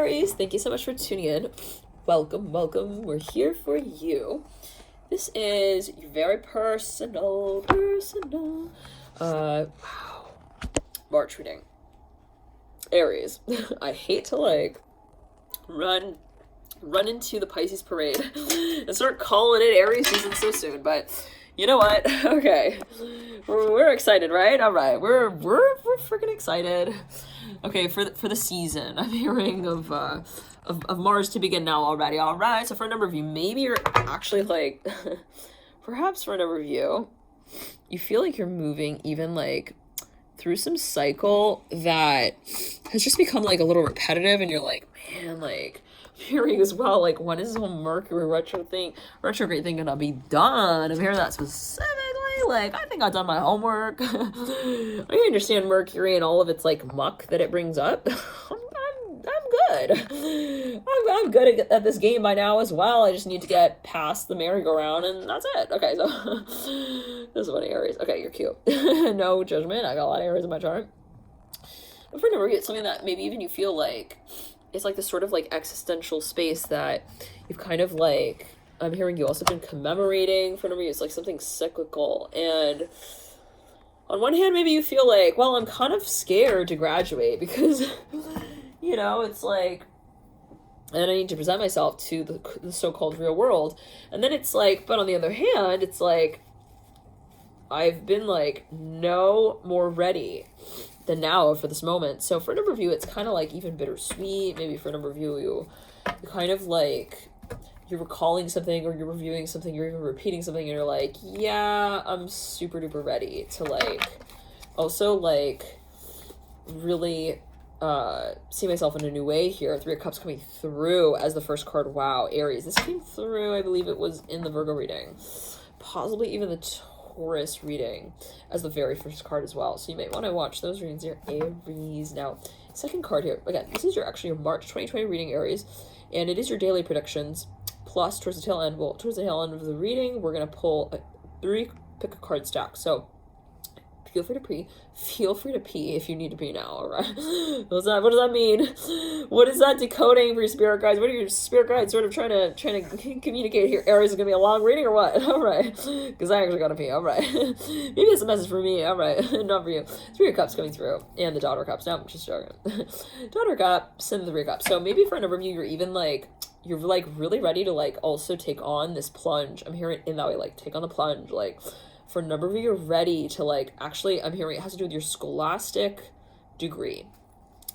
Aries, thank you so much for tuning in. Welcome, welcome. We're here for you. This is your very personal, March reading. Aries. I hate to run into the Pisces parade and start calling it Aries season so soon, but you know what? Okay, we're excited, right? All right, we're freaking excited. Okay, for the season, I'm hearing of Mars to begin now already. All right, so for a number of you, maybe you're actually perhaps for a number of you, you feel like you're moving even through some cycle that has just become a little repetitive, and you're like, man, hearing as well, when is this whole Mercury retrograde thing gonna be done? I'm hearing that specifically. I think I've done my homework. I understand Mercury and all of its muck that it brings up. I'm good. I'm good at this game by now as well. I just need to get past the merry-go-round, and that's it. Okay, so this is one Aries. Okay, you're cute. No judgment. I got a lot of Aries in my chart. But for a number of you, it's something that maybe even you feel it's this sort of existential space that you've kind of I'm hearing you also been commemorating. For a number of you, it's something cyclical. And on one hand, maybe you feel well, I'm kind of scared to graduate because, it's and I need to present myself to the so-called real world. And then it's but on the other hand, it's I've been no more ready than now for this moment. So for a number of you, it's kind of even bittersweet. Maybe for a number of you, you kind of you're recalling something, or you're reviewing something, you're even repeating something, and you're yeah, I'm super duper ready to also really see myself in a new way here. Three of Cups coming through as the first card. Wow, Aries. This came through, I believe it was in the Virgo reading, possibly even the Taurus reading as the very first card as well. So you might want to watch those readings here, Aries. Now, second card here. Again, this is your March 2020 reading, Aries, and it is your daily predictions. Plus, towards the tail end of the reading, we're gonna pull pick a card stack. So feel free to pee if you need to pee now. All right. What does that mean? What is that decoding for your spirit guides? What are your spirit guides sort of trying to communicate here? Aries is gonna be a long reading or what? All right, because I actually gotta pee. All right. Maybe it's a message for me. All right, not for you. Three of Cups coming through, and the Daughter Cups. No, just joking. Daughter Cups and the Three of Cups. So maybe for a number of you, you're even you're really ready to also take on this plunge. I'm hearing in that way, take on the plunge. For a number of you, you're ready to actually, I'm hearing it has to do with your scholastic degree.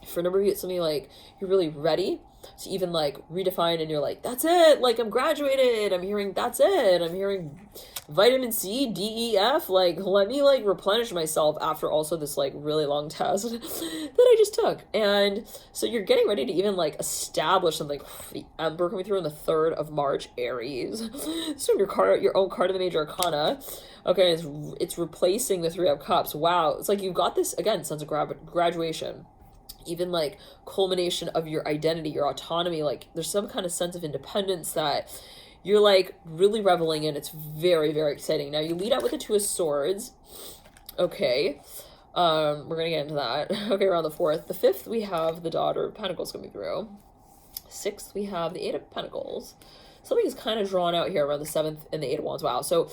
For a number of you, it's something you're really ready to even redefine, and you're that's it, I'm graduated. I'm hearing that's it. I'm hearing vitamin C, D, E, F, let me replenish myself after also this really long test that I just took. And so you're getting ready to even establish something. The Emperor coming through on the 3rd of March, Aries. So your own card of the Major Arcana. Okay, it's replacing the Three of Cups. Wow, it's you've got this again sense of graduation, even culmination of your identity, your autonomy. There's some kind of sense of independence that you're really reveling in. It's very, very exciting. Now you lead out with the Two of Swords. Okay, we're gonna get into that. Okay, around the 4th. The 5th, we have the Daughter of Pentacles coming through. 6th, we have the Eight of Pentacles. Something is kind of drawn out here around the 7th and the Eight of Wands. Wow. So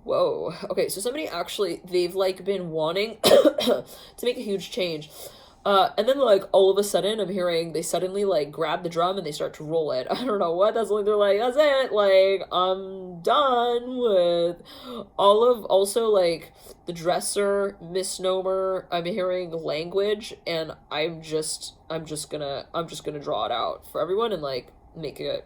whoa. Okay, so somebody actually, they've been wanting to make a huge change. And then all of a sudden I'm hearing they suddenly grab the drum and they start to roll it. I don't know what that's they're that's it. I'm done with all of also the dresser misnomer. I'm hearing language, and I'm just gonna draw it out for everyone and make it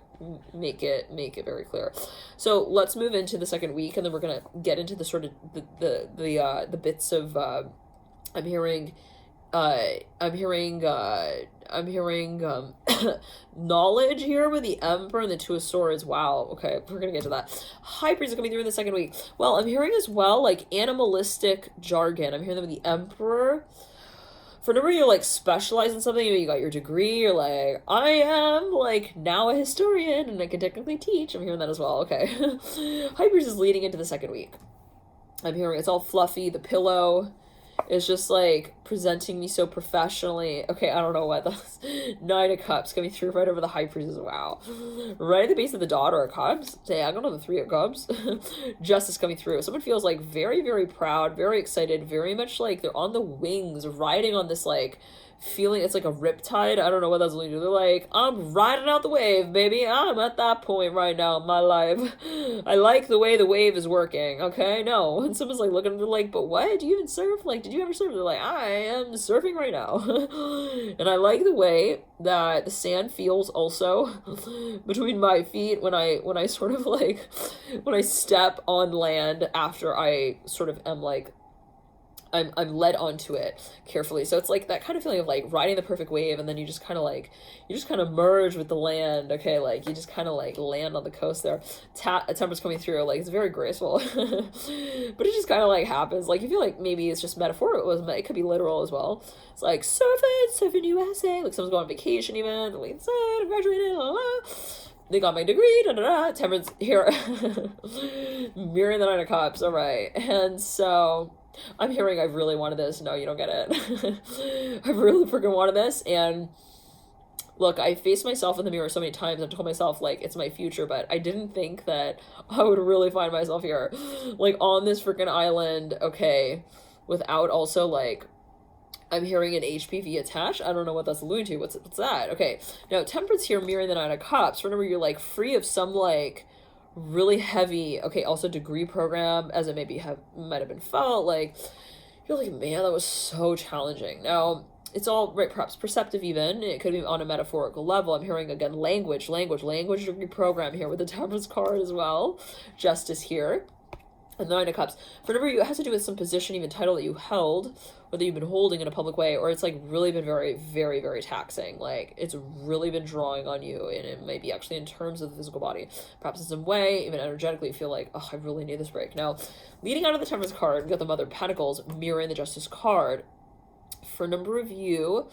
very clear. So let's move into the second week, and then we're gonna get into the sort of the bits of I'm hearing knowledge here with the Emperor and the Two of Swords. Wow. Okay, we're gonna get to that. High Priest is coming through in the second week. Well, I'm hearing as well animalistic jargon. I'm hearing that with the Emperor. For a number of you, specialize in something, you got your degree, you're I am, now a historian, and I can technically teach. I'm hearing that as well. Okay. High Priest is leading into the second week. I'm hearing it's all fluffy, the pillow. is just like presenting me so professionally. Okay, I don't know what that's. Nine of Cups coming through right over the High Priestess. Wow. Right at the base of the Daughter of Cups. Diagonal of the Three of Cups. Justice coming through. Someone feels like very, very proud, very excited, very much like they're on the wings, riding on this like feeling. It's like a riptide. I don't know what that's leading to. They're like, I'm riding out the wave, baby. I'm at that point right now in my life. I like the way the wave is working. Okay, no. When someone's like looking at them like, but what? Do you even surf? Like, did you ever surf? They're like, I am surfing right now. And I like the way that the sand feels also between my feet when I sort of like when I step on land after I sort of am like I'm led onto it carefully. So it's like that kind of feeling of like riding the perfect wave, and then you just kind of merge with the land. Okay, like you just kind of like land on the coast there. A temper's coming through, like it's very graceful. But it just kind of like happens. Like you feel like maybe it's just metaphorical, it could be literal as well. It's like surfing USA, like someone's going on vacation even, like I graduated, la, la. They got my degree, da da da. Temperance here. Mirroring the Nine of Cups, all right. And so I'm hearing I've really wanted this. No, you don't get it. I've really freaking wanted this. And look, I faced myself in the mirror so many times. I've told myself, like, it's my future, but I didn't think that I would really find myself here. Like, on this freaking island, okay, without also, like, I'm hearing an HPV attached. I don't know what that's alluding to. What's that? Okay, now Temperance here mirroring the Nine of Cups. Remember, you're, like, free of some, like, really heavy, okay, also degree program, as it might have been felt, like you're like, man, that was so challenging. Now it's all right, perhaps perceptive, even it could be on a metaphorical level. I'm hearing again language degree program here with the Temperance card as well. Justice here. And the Nine of Cups, for whatever you, it has to do with some position, even title that you held, or that you've been holding in a public way, or it's like really been very, very, very taxing. Like it's really been drawing on you, and it might be actually in terms of the physical body, perhaps in some way, even energetically, you feel like, oh, I really need this break. Now, leading out of the Temperance card, we got the Mother of Pentacles mirroring the Justice card. For a number of you,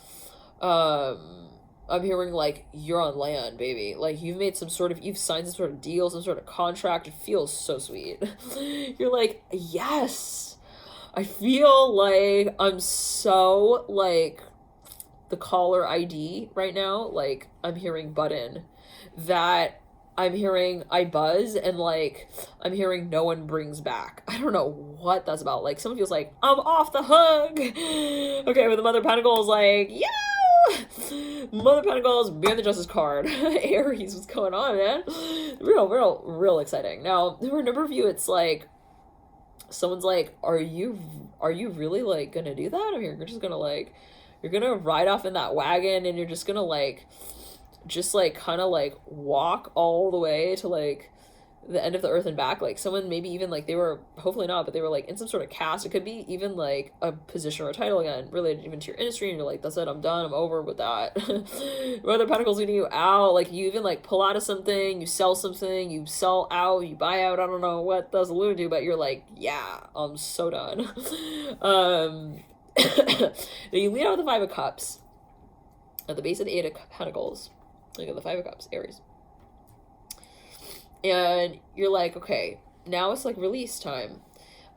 I'm hearing like you're on land, baby. Like you've signed some sort of deal, some sort of contract. It feels so sweet. You're like, yes. I feel like I'm so like the caller ID right now. Like I'm hearing button, that I'm hearing I buzz, and like I'm hearing no one brings back. I don't know what that's about. Like someone feels like I'm off the hook. Okay, with the Mother of Pentacles, like, yeah. Mother of Pentacles, bearing the Justice card. Aries, what's going on, man? Real exciting. Now, for a number of you, it's like someone's like, are you really like gonna do that? I mean, you're just gonna like, you're gonna ride off in that wagon, and you're just gonna like, just like kind of like walk all the way to like the end of the earth and back. Like someone maybe even like they were, hopefully not, but they were like in some sort of cast. It could be even like a position or a title again related even to your industry, and you're like, that's it, I'm done, I'm over with that. Mother of Pentacles leading you out, like you even like pull out of something, you sell something, you sell out, you buy out. I don't know what that's alluding to, but you're like, yeah, I'm so done. Then you lead out with the Five of Cups at the base of the Eight of Pentacles. Look at the Five of Cups, Aries. And you're like, okay, now it's like release time.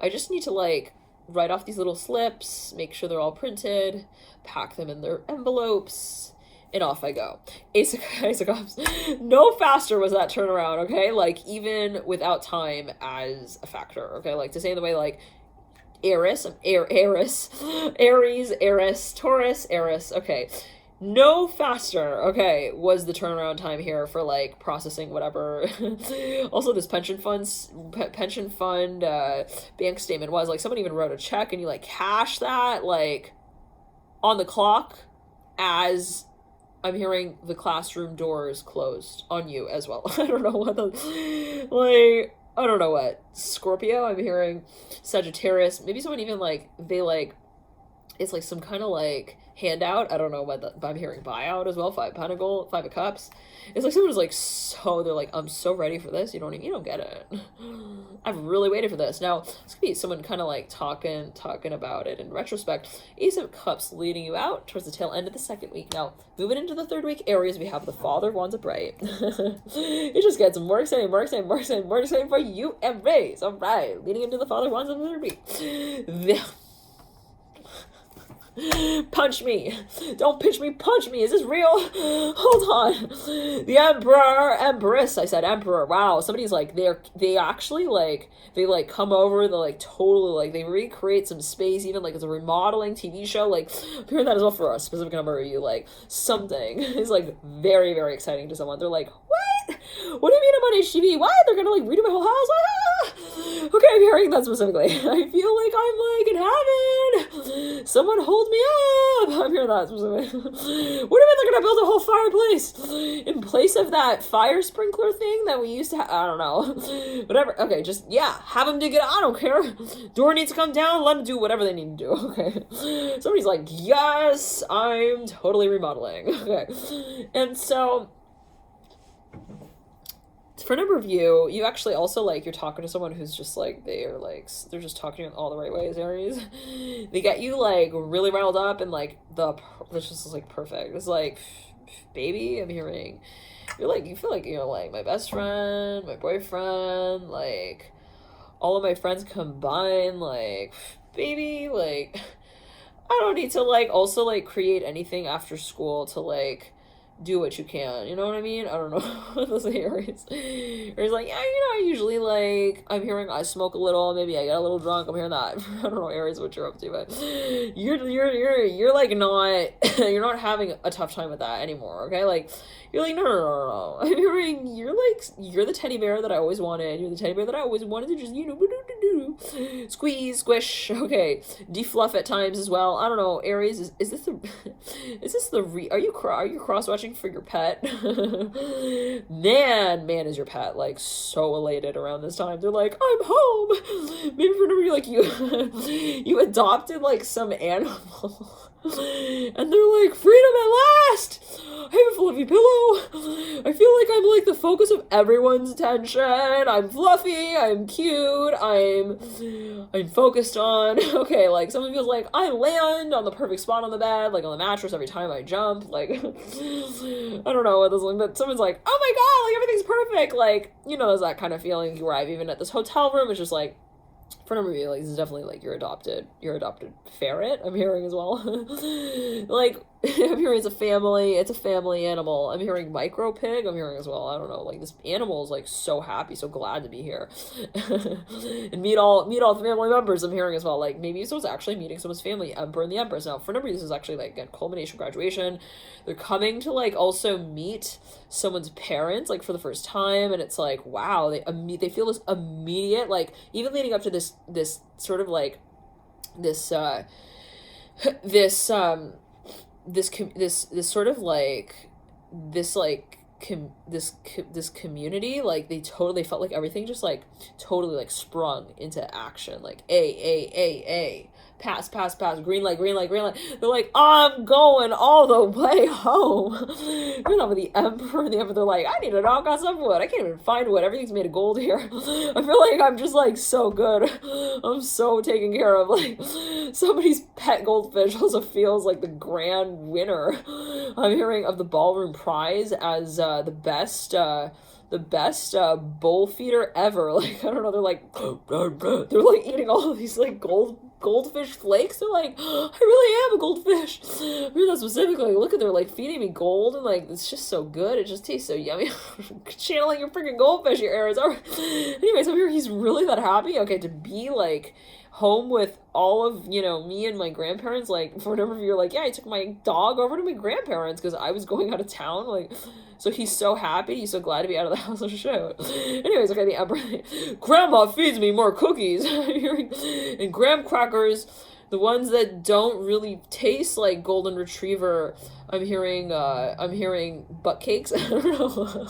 I just need to like write off these little slips, make sure they're all printed, pack them in their envelopes, and off I go. Ace of Cups. No faster was that turnaround, okay? Like even without time as a factor, okay? Like to say in the way like Aries, Taurus, Aries, okay. No faster, okay, was the turnaround time here for like processing whatever. Also, this pension fund bank statement was like someone even wrote a check, and you like cash that like on the clock as I'm hearing the classroom doors closed on you as well. I don't know what like I don't know what Scorpio. I'm hearing Sagittarius. Maybe someone even like they like it's like some kind of like handout. I don't know what but I'm hearing buyout as well. Five of Cups. It's like someone is like so they're like, I'm so ready for this. You don't get it. I've really waited for this. Now this could be someone kind of like talking about it in retrospect. Ace of Cups leading you out towards the tail end of the second week. Now moving into the third week, Aries, we have the Father of Wands upright. It just gets more exciting for you, Aries. All right, leading into the Father of Wands in the third week. Punch me. Don't pinch me, punch me. Is this real? Hold on. The Emperor, Empress. I said Emperor. Wow. Somebody's like, they actually like, they like come over, they like totally like, they recreate some space, even like it's a remodeling TV show. Like, I'm hearing that as well for a specific number of you. Like, something is like very, very exciting to someone. They're like, what? What do you mean I'm on HTV? What? They're gonna like redo my whole house? Ah! Okay, I'm hearing that specifically. I feel like I'm like in heaven. Someone hold me up. I'm hearing that specifically. What do you mean they're gonna build a whole fireplace in place of that fire sprinkler thing that we used to have? I don't know. Whatever. Okay, just, yeah, have them dig it. I don't care. Door needs to come down. Let them do whatever they need to do. Okay. Somebody's like, yes, I'm totally remodeling. Okay. And so, for a number of you actually also, like, you're talking to someone who's just, like, they're just talking in all the right ways, Aries. They get you, like, really riled up, and, like, this just is, like, perfect. It's like, baby, I'm hearing, you feel like, like, my best friend, my boyfriend, like, all of my friends combined, like, baby, like, I don't need to, like, also, like, create anything after school to, like, do what you can, you know what I mean? I don't know. Those Aries. Aries like, yeah, I usually, like, I'm hearing I smoke a little, maybe I get a little drunk, I'm hearing that. I don't know, Aries, what you're up to, but you're like not, you're not having a tough time with that anymore, okay? Like, you're like, no. I'm hearing, you're the teddy bear that I always wanted. You're the teddy bear that I always wanted to just, squeeze, squish, okay, defluff at times as well. I don't know, Aries, is this are you cross-watching for your pet? man is your pet like so elated around this time. They're like, I'm home. Maybe for number you adopted like some animal. And they're like, freedom at last! I have a fluffy pillow. I feel like I'm like the focus of everyone's attention. I'm fluffy, I'm cute, I'm focused on. Okay, like someone feels like I land on the perfect spot on the bed, like on the mattress every time I jump. Like, I don't know what this is like, but someone's like, oh my god, like everything's perfect. Like, there's that kind of feeling. You arrive even at this hotel room, it's just like, for a number of you, like, this is definitely, like, your adopted ferret, I'm hearing as well. Like, I'm hearing it's a family animal. I'm hearing micro pig, I'm hearing as well. I don't know, like, this animal is, like, so happy, so glad to be here. And meet all the family members, I'm hearing as well. Like, maybe someone's actually meeting someone's family, Emperor and the Empress. Now, for a number of you, this is actually, like, again, culmination, graduation. They're coming to, like, also meet someone's parents, like, for the first time, and it's like, wow, they feel this immediate, like, even leading up to this sort of, like, this sort of, like, this community, like, they totally felt like everything just, like, totally, like, sprung into action, like, A, pass, green light. They're like, I'm going all the way home. You're not with the Emperor. The Emperor, they're like, I need to knock on some wood. I can't even find wood. Everything's made of gold here. I feel like I'm just, like, so good. I'm so taken care of. Like, somebody's pet goldfish also feels like the grand winner, I'm hearing, of the ballroom prize as the best bowl feeder ever. Like, I don't know, they're like eating all of these, like, goldfish flakes. They're like, I really am a goldfish. I mean, that specifically. Look at, they're like feeding me gold, and like, it's just so good. It just tastes so yummy. Channeling your freaking goldfish, your Aries. Anyways, I'm here. He's really that happy. Okay, to be like home with all of, me and my grandparents. Like, for a number of you, you're like, yeah, I took my dog over to my grandparents because I was going out of town. Like, so he's so happy. He's so glad to be out of the house. Show. Anyways, okay, the Emperor. Grandma feeds me more cookies. And graham crackers, the ones that don't really taste like golden retriever. I'm hearing butt cakes. I don't know.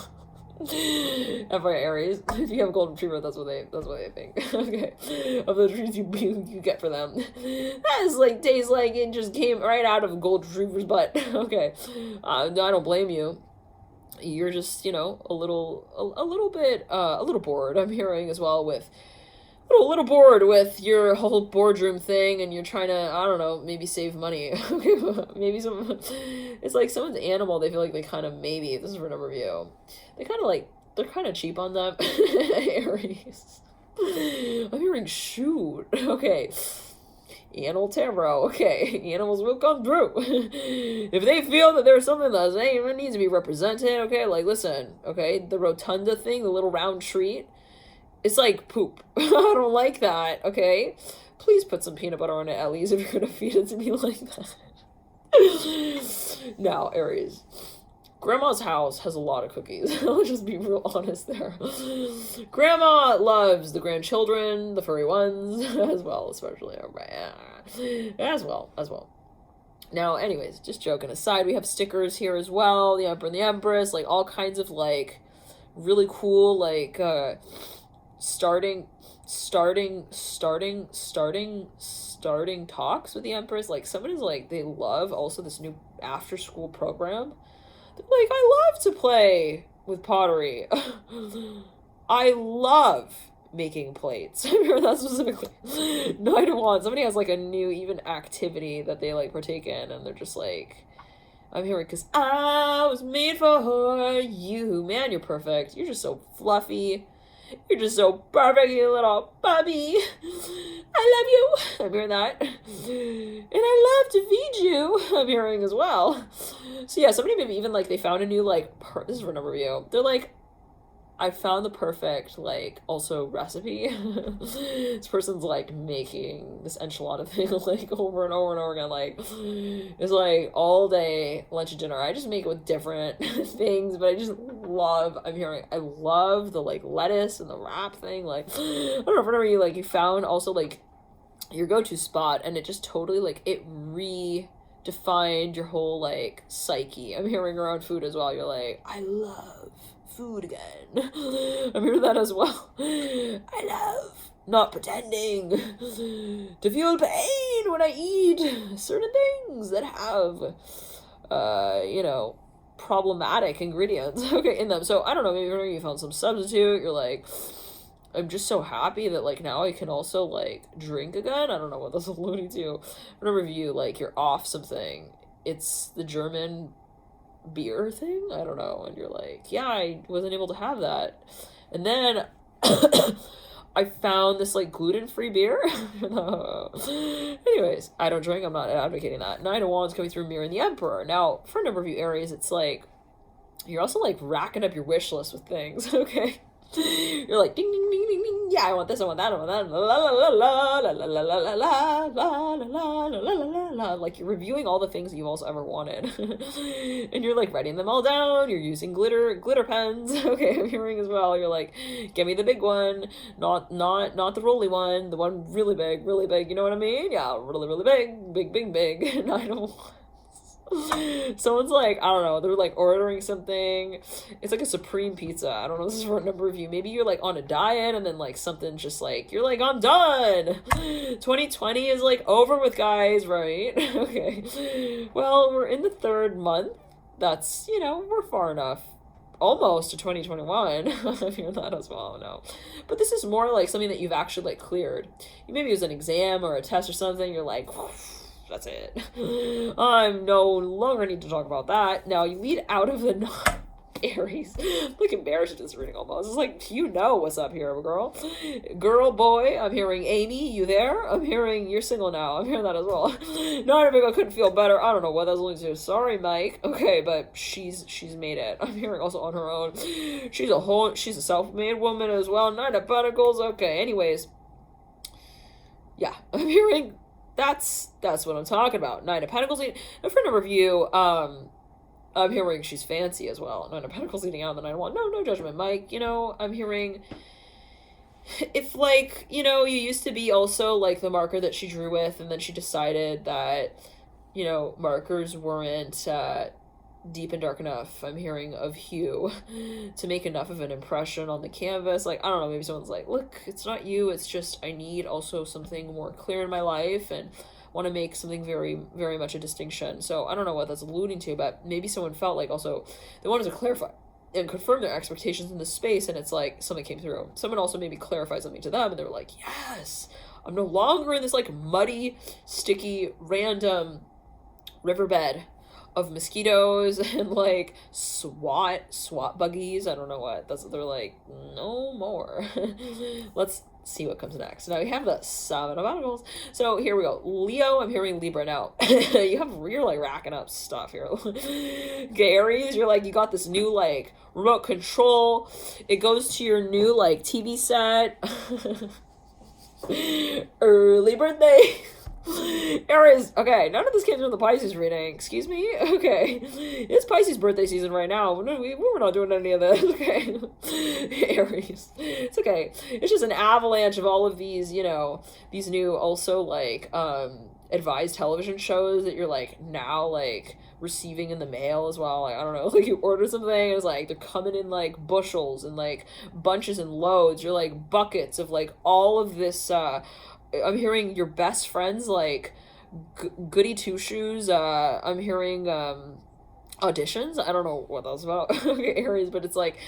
FY Aries, if you have a golden retriever, that's what they think. Okay, of the treats you get for them. That is like tastes like it just came right out of a golden retriever's butt. Okay, I don't blame you. You're just, a little bored. I'm hearing as well with a little bored with your whole boardroom thing, and you're trying to, I don't know, maybe save money. Okay, maybe it's like someone's animal. They feel like they kind of, maybe this is for a number of you. They kind of like, they're kind of cheap on them. Aries. I'm hearing shoot. Okay. Animal tarot, okay, animals will come through. If they feel that there's something that even needs to be represented, okay, like, listen, okay, the rotunda thing, the little round treat, it's like poop. I don't like that, okay? Please put some peanut butter on it, at least, if you're gonna feed it to me like that. Now, Aries. Grandma's house has a lot of cookies. I'll just be real honest there. Grandma loves the grandchildren, the furry ones, as well, especially. As well. Now, anyways, just joking aside, we have stickers here as well. The Emperor and the Empress, like, all kinds of, like, really cool, like, starting talks with the Empress. Like, somebody's like, they love also this new after school program. They're like, I love to play with pottery. I love making plates. I remember that specifically. Nine of Wands. Somebody has like a new even activity that they like partake in, and they're just like, I'm here because I was made for you. Man, you're perfect. You're just so fluffy. You're just so perfect, you little puppy. I love you. I'm hearing that. And I love to feed you. I'm hearing as well. So yeah, somebody maybe even like they found a new like, this is for a number of you. They're like, I found the perfect like also recipe. This person's like making this enchilada thing like over and over and over again. Like it's like all day lunch and dinner. I just make it with different things, but I just love, I love the like lettuce and the wrap thing. Like I don't know if whenever you like you found also like your go-to spot, and it just totally like it redefined your whole like psyche. I'm hearing around food as well. You're like, I love food again. I'm hearing that as well. I love not pretending to feel pain when I eat certain things that have problematic ingredients in them. So I don't know, maybe you found some substitute. You're like, I'm just so happy that like now I can also like drink again. I don't know what that's alluding to. Whenever you like you're off something, it's the German beer thing, I don't know, and you're like, yeah, I wasn't able to have that, and then I found this like gluten-free beer. Anyways, I don't drink, I'm not advocating that. Nine of Wands coming through, Mirror and the Emperor. Now for a number of you Aries, it's like you're also like racking up your wish list with things. Okay, you're like ding ding ding ding ding, yeah, I want this, I want that, I want that, la la la la la la la la la la la la la la la, like you're reviewing all the things that you've also ever wanted. And you're like writing them all down. You're using glitter pens. Okay, I'm hearing as well. You're like, give me the big one, not the rolly one, the one really big, you know what I mean? Yeah, really big. Nine of Wands. Someone's like, I don't know, they're like ordering something. It's like a supreme pizza. I don't know, this is for a number of you. Maybe you're like on a diet and then like something just like, you're like, I'm done. 2020 is like over with, guys, right? Okay. Well, we're in the third month. That's, we're far enough. Almost to 2021. I'm hearing that as well. No, but this is more like something that you've actually like cleared. You maybe it was an exam or a test or something. You're like, that's it. I'm no longer need to talk about that. Now you lead out of the Aries. I'm like embarrassed at this reading almost. It's like, what's up here, girl. Girl, boy, I'm hearing Amy, you there? I'm hearing you're single now. I'm hearing that as well. Not everybody, I couldn't feel better. I don't know what that's only to. Sorry, Mike. Okay, but she's made it. I'm hearing also on her own. She's a self-made woman as well. Nine of Pentacles. Okay, anyways. Yeah, I'm hearing that's what I'm talking about. Nine of Pentacles. And for a number of you, I'm hearing she's fancy as well. Nine of Pentacles leading out the Nine of Wands. No judgment, Mike. I'm hearing if like, you used to be also like the marker that she drew with, and then she decided that, markers weren't deep and dark enough. I'm hearing of hue to make enough of an impression on the canvas. Like, I don't know, maybe someone's like, look, it's not you, it's just I need also something more clear in my life and want to make something very, very much a distinction. So I don't know what that's alluding to, but maybe someone felt like also they wanted to clarify and confirm their expectations in this space, and it's like something came through. Someone also maybe clarified something to them, and they were like, yes, I'm no longer in this like muddy, sticky, random riverbed of mosquitoes and like SWAT buggies. I don't know what they're like, no more. Let's see what comes next. Now we have the Seven of Pentacles. So here we go. Leo, I'm hearing Libra now. You're like racking up stuff here. Okay, Aries, you're like, you got this new like remote control. It goes to your new like TV set. Early birthday. Aries, okay, none of this came from the Pisces reading. Excuse me? Okay. It's Pisces birthday season right now. We're not doing any of this, okay? Aries. It's okay. It's just an avalanche of all of these, you know, these new also, like, advised television shows that you're, like, now, like, receiving in the mail as well. Like, I don't know, like, you order something and it's, like, they're coming in, like, bushels and, like, bunches and loads. You're, like, buckets of, like, all of this, I'm hearing your best friends, like, goody two-shoes. I'm hearing, auditions. I don't know what that's about. Okay, Aries, but it's like,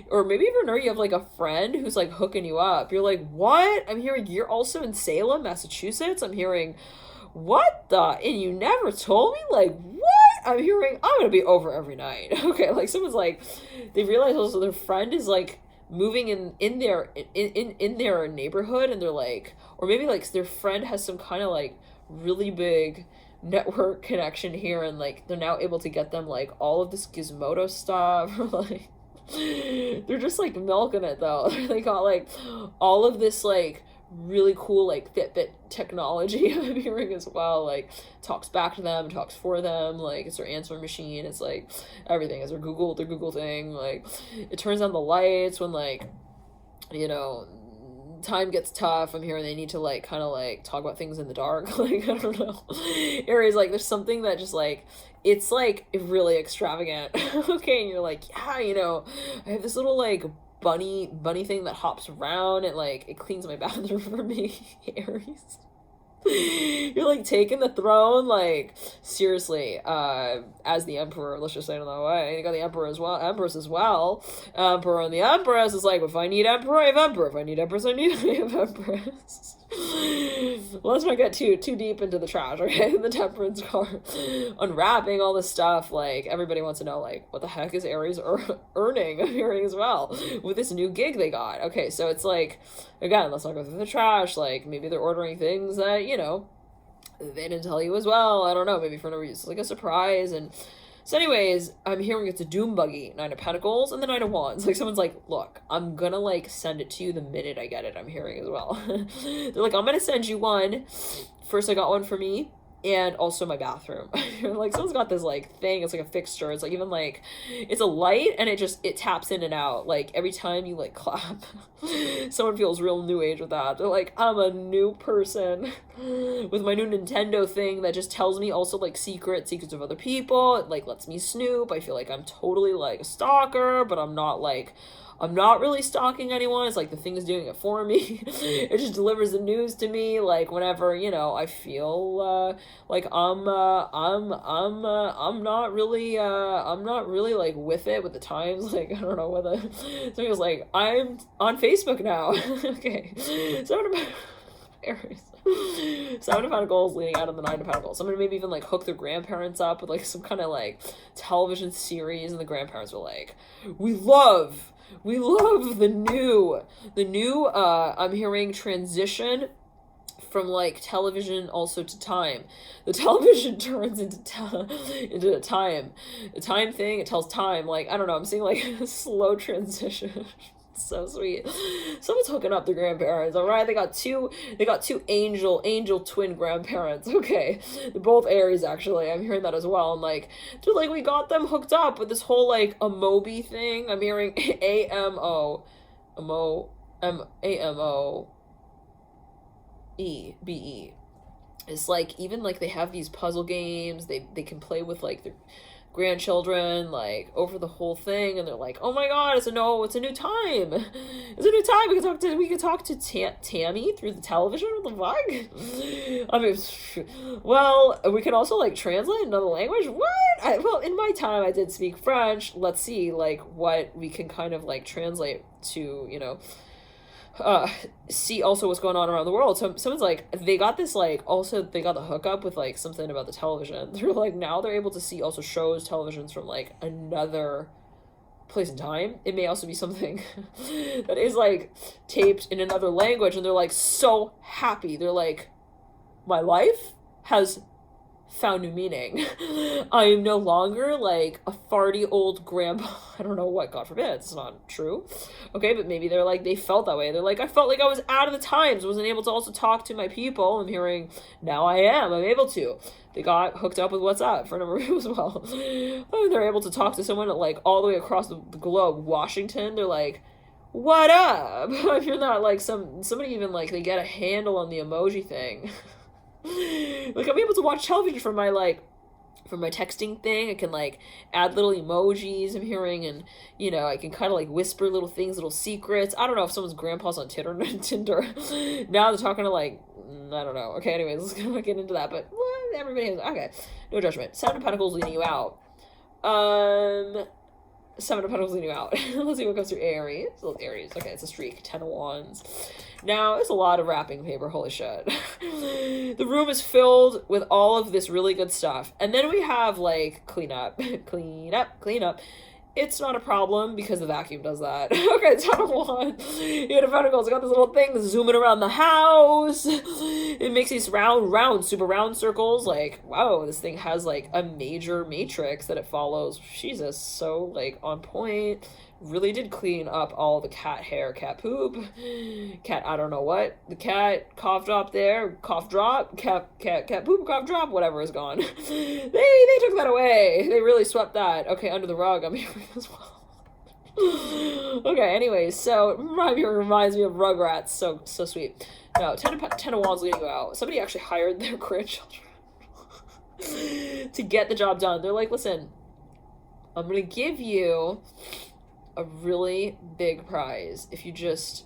or maybe even you have, like, a friend who's, like, hooking you up. You're like, what? I'm hearing you're also in Salem, Massachusetts. I'm hearing, what the? And you never told me? Like, what? I'm hearing, I'm gonna be over every night. Okay, like, someone's like, they realize also their friend is, like, moving in their neighborhood, and they're like, or maybe like their friend has some kind of like really big network connection here, and like they're now able to get them like all of this Gizmodo stuff. Like, they're just like milking it though. They got like all of this like really cool like Fitbit technology. I'm hearing as well, like talks back to them, talks for them, like it's their answering machine, it's like everything is their Google thing, like it turns on the lights when like, you know, time gets tough. I'm hearing they need to like kind of like talk about things in the dark. Like, I don't know. Aries, like there's something that just like, it's like really extravagant. Okay, and you're like, yeah, you know, I have this little like bunny thing that hops around and like it cleans my bathroom for me. Aries, you're like taking the throne, like seriously, as the emperor, let's just say it in that way. You got the emperor as well, empress as well. Emperor and the empress is like, if I need emperor, I have emperor. If I need empress, I have empress. Well, let's not get too deep into the trash, okay? The Temperance card, unwrapping all this stuff. Like, everybody wants to know, like, what the heck is Aries earning? I'm hearing as well with this new gig they got. Okay, so it's like, again, let's not go through the trash. Like, maybe they're ordering things that, you know, they didn't tell you as well. I don't know, maybe for no reason. It's like a surprise. And so anyways, I'm hearing it's a doom buggy, Nine of Pentacles and the Nine of Wands. Like, someone's like, look, I'm gonna like send it to you the minute I get it. I'm hearing as well. They're like, I'm gonna send you one. First I got one for me and also my bathroom. Like, someone's got this like thing, it's like a fixture, it's like even like, it's a light and it taps in and out, like every time you like clap. Someone feels real new age with that. They're like, I'm a new person with my new Nintendo thing that just tells me also like secrets of other people. It like lets me snoop. I feel like I'm totally like a stalker, but I'm not really stalking anyone. It's like the thing is doing it for me. It just delivers the news to me, like whenever, you know, I feel like I'm not really like with it with the times. Like, I don't know whether somebody was like, I'm on Facebook now. Okay, Aries. Seven of Pentacles leading out of the Nine of Pentacles. Somebody maybe even like hook their grandparents up with like some kind of like television series, and the grandparents were like, we love the new I'm hearing transition from like television also to time. The television turns into a time thing. It tells time. Like, I don't know, I'm seeing like a slow transition. So sweet. Someone's hooking up the grandparents. All right, they got two angel twin grandparents. Okay, they're both Aries actually. I'm hearing that as well. And like, dude, like we got them hooked up with this whole like Amobi thing. I'm hearing AMO EBE. It's like, even like they have these puzzle games. They can play with like their grandchildren like over the whole thing, and they're like, oh my god, it's a new time. We can talk to Tammy through the television. What the fuck? I mean, well, we can also like translate another language. What? Well, in my time I did speak French. Let's see like what we can kind of like translate to, you know, see also what's going on around the world. So someone's like, they got this like, also they got the hookup with like something about the television. They're like, now they're able to see also shows, televisions from like another place and time. It may also be something that is like taped in another language, and they're like so happy. They're like, my life has found new meaning. I am no longer like a farty old grandpa. I don't know what, God forbid, it's not true. Okay, but maybe they're like, they felt that way. They're like, I felt like I was out of the times, wasn't able to also talk to my people. I'm hearing, now I'm able to. They got hooked up with WhatsApp for a number of people as well. They're able to talk to someone like all the way across the globe. Washington, they're like, what up? If you're not like somebody even like they get a handle on the emoji thing. Like I'm able to watch television from my texting thing. I can like add little emojis I'm hearing, and you know, I can kind of like whisper little things, little secrets. I don't know if someone's grandpa's on Tinder. Now they're talking to like, I don't know. Okay, anyways, let's not get into that, but everybody has, okay, no judgment. Seven of Pentacles leading you out. Seven of Pentacles leading you out. Let's see what comes through Aries. Aries. Okay, it's a streak. 10 of Wands. Now, it's a lot of wrapping paper. Holy shit. The room is filled with all of this really good stuff. And then we have, like, clean up. Clean up. Clean up. It's not a problem because the vacuum does that. Okay, 10 of Wands. Eight of Pentacles. I got this little thing zooming around the house. It makes these super round circles. Like, wow, this thing has like a major matrix that it follows. Jesus, so like on point. Really did clean up all the cat hair, cat poop, cat I don't know what, the cat cough drop there, cough drop, cat poop, cough drop, whatever is gone. They took that away. They really swept that. Okay, under the rug, I'm hearing as well. Okay, anyways, so it reminds me of Rugrats. So sweet. No, 10 of Wands leading you out. Somebody actually hired their grandchildren to get the job done. They're like, listen, I'm gonna give you a really big prize if you just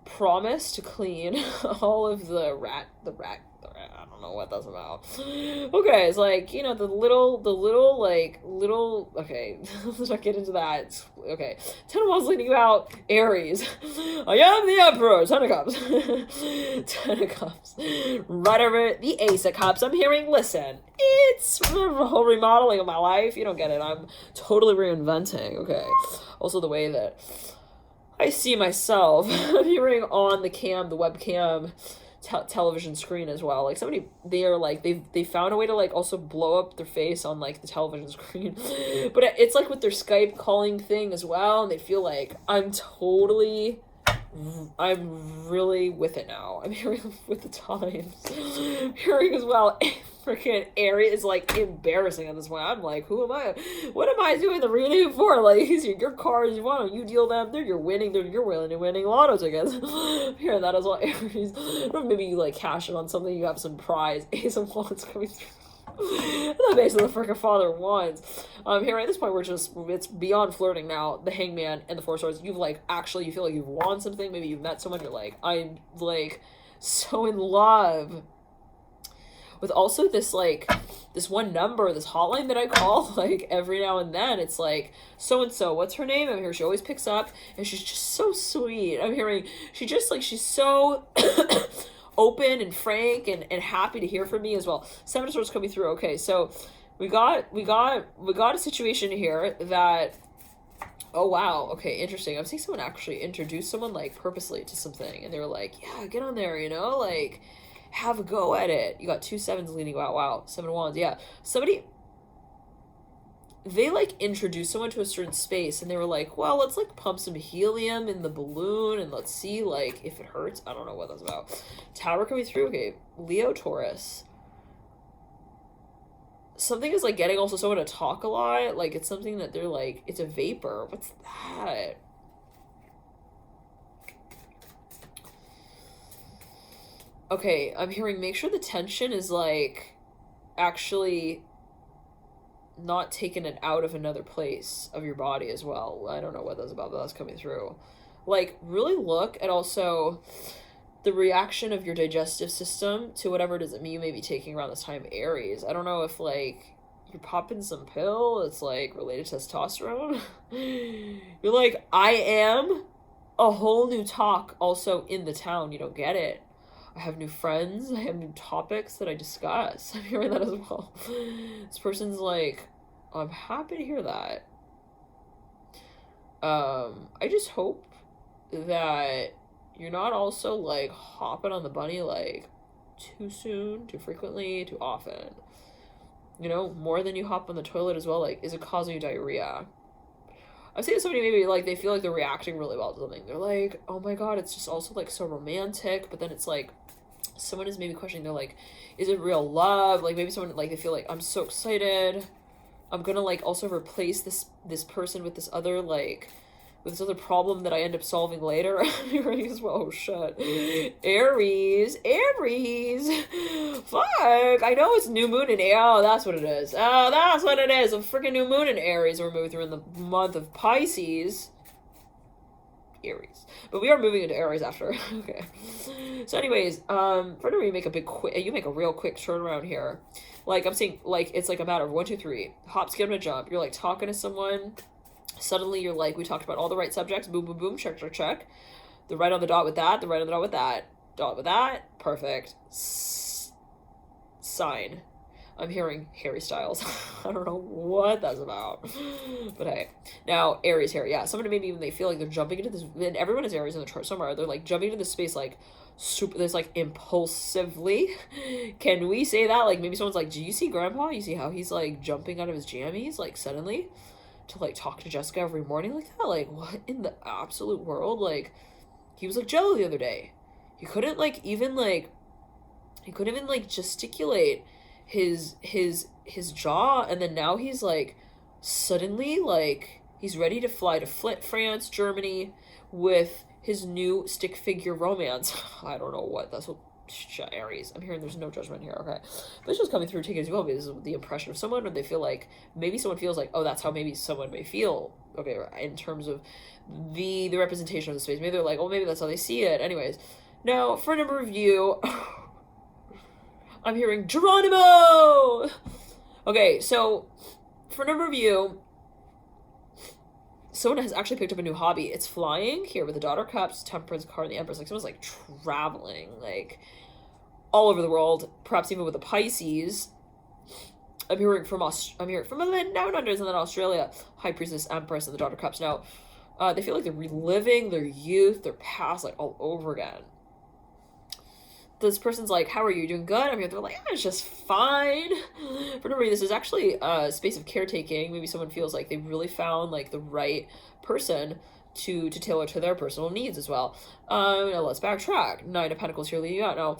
promise to clean all of the rat, I don't know what that's about. Okay, it's like, you know, the little, okay, let's not get into that. Okay, 10 of Wands leading you out, Aries. I am the Emperor, 10 of Cups. 10 of Cups. Right over the Ace of Cups. I'm hearing, listen, it's a whole remodeling of my life. You don't get it. I'm totally reinventing. Okay. Also the way that I see myself. I'm hearing on the webcam, television screen as well. Like somebody, they are like, they found a way to like also blow up their face on like the television screen. But it's like with their Skype calling thing as well. And they feel like I'm really with it now. I'm hearing with the times. I'm hearing as well, freaking Aries is like embarrassing at this point. I'm like, who am I? What am I doing the reading for? Like, your cards, why don't you deal them? You're winning lotto tickets. I'm hearing that as well, Aries. Or maybe you like cash it on something, you have some prize. Ace of Wands coming through. The base of the freaking Father of Wands. Here at this point, it's beyond flirting now. The Hangman and the Four Swords. You've like you feel like you've won something. Maybe you've met someone. You're like, I'm like so in love with also this like this one number, this hotline that I call like every now and then. It's like so and so. What's her name? I'm here. She always picks up, and she's just so sweet. I'm hearing she's so. Open and frank and happy to hear from me as well. Seven of Swords coming through. Okay, so we got a situation here that, oh wow, okay, interesting. I'm seeing someone actually introduce someone like purposely to something, and they were like, yeah, get on there, you know, like have a go at it. You got 2 sevens leading you out. Wow, 7 of Wands. Yeah, they like introduced someone to a certain space, and they were like, well, let's like pump some helium in the balloon and let's see like if it hurts. I don't know what that's about. Tower coming through. Okay, Leo, Taurus. Something is like getting also someone to talk a lot. Like it's something that they're like, it's a vapor. What's that? Okay, I'm hearing make sure the tension is like actually not taking it out of another place of your body as well. I don't know what that's about, but that's coming through. Like, really look at also the reaction of your digestive system to whatever it is that you may be taking around this time, Aries. I don't know if, like, you're popping some pill, it's, like, related to testosterone. You're like, I am a whole new talk also in the town. You don't get it. I have new friends. I have new topics that I discuss. I'm hearing that as well. This person's like, I'm happy to hear that. I just hope that you're not also like hopping on the bunny like too soon, too frequently, too often. You know, more than you hop on the toilet as well. Like, is it causing you diarrhea? I've seen somebody maybe like they feel like they're reacting really well to something. They're like, oh my god, it's just also like so romantic. But then it's like someone is maybe questioning. They're like, is it real love? Like maybe someone like they feel like I'm so excited. I'm gonna like also replace this person with this other like with this other problem that I end up solving later. Aries, well, shit. Aries. Fuck. I know it's new moon in Aries. Oh, that's what it is. Oh, that's what it is. A freaking new moon in Aries. We're moving through in the month of Pisces. Aries. But we are moving into Aries after. Okay. So anyways, for you make a real quick turnaround here. Like I'm saying, like it's like a matter of 1, 2, 3. Hop, skip, and a jump. You're like talking to someone. Suddenly you're like, we talked about all the right subjects, boom, boom, boom, check, check, check. The right on the dot with that, the right on the dot with that, dot with that, perfect. Sign. I'm hearing Harry Styles. I don't know what that's about. But hey. Now, Aries here. Yeah, someone maybe even they feel like they're jumping into this, and everyone is Aries in the chart somewhere. They're like jumping into this space like super, this like impulsively. Can we say that? Like maybe someone's like, do you see Grandpa? You see how he's like jumping out of his jammies like suddenly? To like talk to Jessica every morning like that? Like what in the absolute world? Like he was like jello the other day. He couldn't even gesticulate his jaw, and then now he's like suddenly like he's ready to fly to France, Germany with his new stick figure romance. I don't know what that's what Aries. I'm hearing there's no judgment here, okay? But it's just coming through, taking as well. This is the impression of someone, or they feel like maybe someone feels like, oh, that's how maybe someone may feel, okay, in terms of the representation of the space. Maybe they're like, oh, maybe that's how they see it. Anyways, now for a number of you, I'm hearing Geronimo. Okay, so for a number of you, someone has actually picked up a new hobby. It's flying here with the Daughter of Cups, Temperance card, and the Empress. Like someone's like traveling, like all over the world, perhaps even with the Pisces. I'm hearing from the Down Unders and then Australia, High Priestess, Empress, and the Daughter of Cups. Now, they feel like they're reliving their youth, their past, like all over again. This person's like, how are you? Doing good? I'm here. They're like, it's just fine. For no reason, this is actually a space of caretaking. Maybe someone feels like they really found like the right person to tailor to their personal needs as well. Now let's backtrack. 9 of Pentacles here leading out. Now,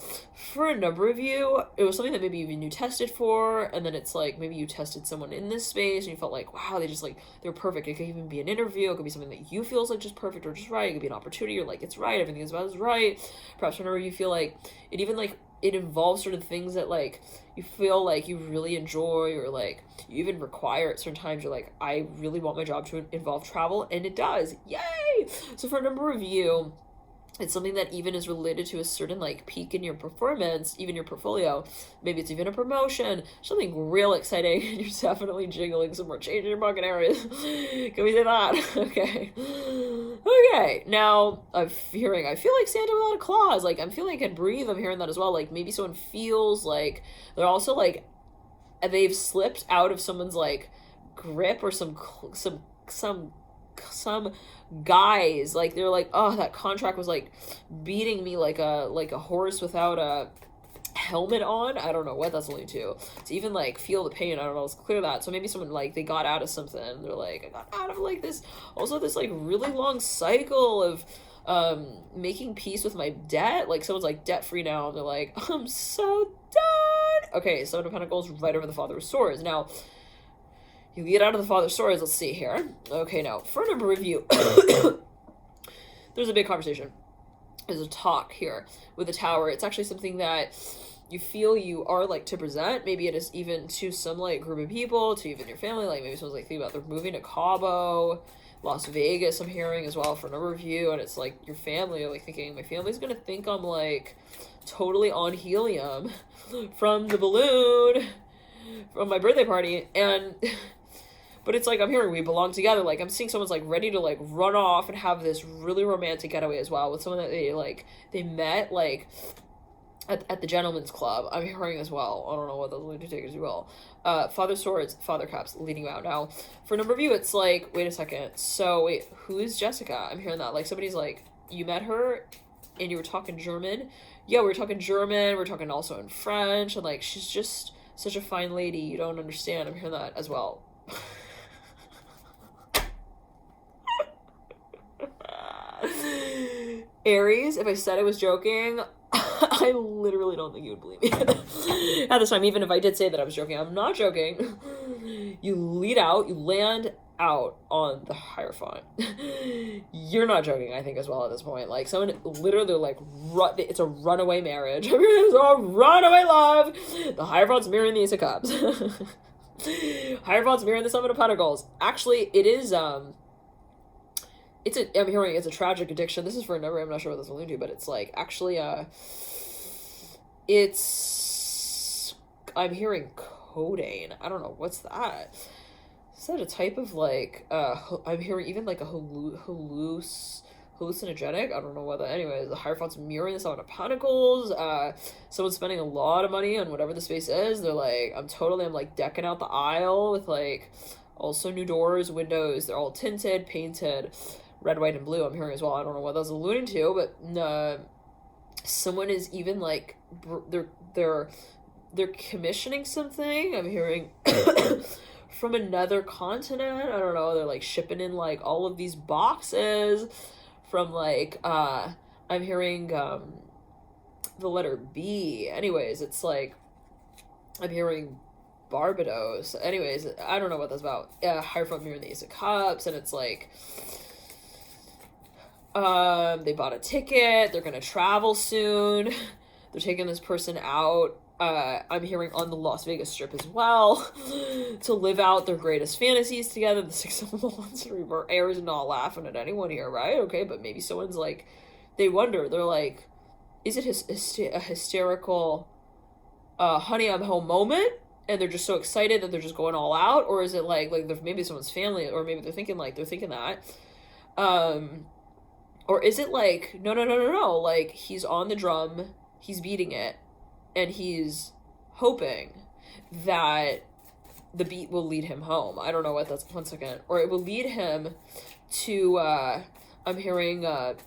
for a number of you, it was something that maybe even you tested for, and then it's like maybe you tested someone in this space and you felt like, wow, they just like, they're perfect. It could even be an interview. It could be something that you feel is like just perfect or just right. It could be an opportunity. You're like, it's right. Everything is about is right. Perhaps whenever you feel like it even like, it involves sort of things that like you feel like you really enjoy, or like you even require at certain times. You're like, I really want my job to involve travel, and it does. Yay! So for a number of you, it's something that even is related to a certain like peak in your performance, even your portfolio. Maybe it's even a promotion, something real exciting, and you're definitely jingling some more change in your bucket areas. Can we say that? Okay. Okay. Now I feel like Santa with a lot of claws. Like I'm feeling I can breathe. I'm hearing that as well. Like maybe someone feels like they're also like they've slipped out of someone's like grip, or some guys, like they're like, oh, that contract was like beating me like a horse without a helmet on. I don't know what that's only to even like feel the pain. I don't know, let's clear that. So maybe someone like they got out of something, they're like, I got out of like this like really long cycle of making peace with my debt. Like someone's like debt free now, and they're like, I'm so done. Okay, 7 of Pentacles right over the Father of Swords. Now you get out of the Father's Swords. Let's see here. Okay, now, for a number of you, there's a big conversation. There's a talk here with the Tower. It's actually something that you feel you are like to present. Maybe it is even to some like group of people, to even your family. Like maybe someone's like thinking about they're moving to Cabo, Las Vegas, I'm hearing as well for a number of you. And it's like your family, like thinking, my family's going to think I'm like totally on helium from the balloon from my birthday party. And... but it's like, I'm hearing we belong together. Like, I'm seeing someone's, like, ready to, like, run off and have this really romantic getaway as well with someone that they met, like, at the gentleman's club. I'm hearing as well. I don't know what those lead to take as well. Father Swords, Father Cups, leading you out. Now, for a number of you, it's like, wait a second. So, wait, who is Jessica? I'm hearing that. Like, somebody's like, you met her and you were talking German. Yeah, we were talking German. We're talking also in French. And, like, she's just such a fine lady. You don't understand. I'm hearing that as well. Aries, if I said I was joking, I literally don't think you would believe me at this time. Even if I did say that I was joking, I'm not joking. You lead out, you land out on the Hierophant. You're not joking, I think, as well at this point. Like, someone literally, like, it's a runaway marriage. It's a runaway love. The Hierophant's mirroring the Ace of Cups. Hierophant's mirroring the Seven of Pentacles. Actually, it is, I'm hearing it's a tragic addiction. This is for a number, I'm not sure what this will lead to, but it's like, actually, I'm hearing codeine. I don't know, what's that? Is that a type of, like, I'm hearing even, like, a hallucinogenic? I don't know what that, anyways, the Hierophant's mirroring the Seven of Pentacles. Someone's spending a lot of money on whatever the space is. They're like, I'm like, decking out the aisle with, like, also new doors, windows. They're all tinted, painted, red, white, and blue. I'm hearing as well. I don't know what that's alluding to, but someone is even, like, they're commissioning something. I'm hearing from another continent. I don't know. They're, like, shipping in, like, all of these boxes from, like, I'm hearing the letter B. Anyways, it's like, I'm hearing Barbados. Anyways, I don't know what that's about. Hierophant mirroring the Ace of Cups, and it's like, they bought a ticket, they're gonna travel soon, they're taking this person out, I'm hearing on the Las Vegas Strip as well, to live out their greatest fantasies together. The Six of Wands in reverse. Aries is not laughing at anyone here, right? Okay, but maybe someone's like, they wonder, they're like, is it a hysterical, honey, I'm home moment? And they're just so excited that they're just going all out? Or is it like maybe someone's family, or maybe they're thinking that. Or is it like, no, like, he's on the drum, he's beating it, and he's hoping that the beat will lead him home. I don't know what that's, one second. Or it will lead him to, I'm hearing, I'm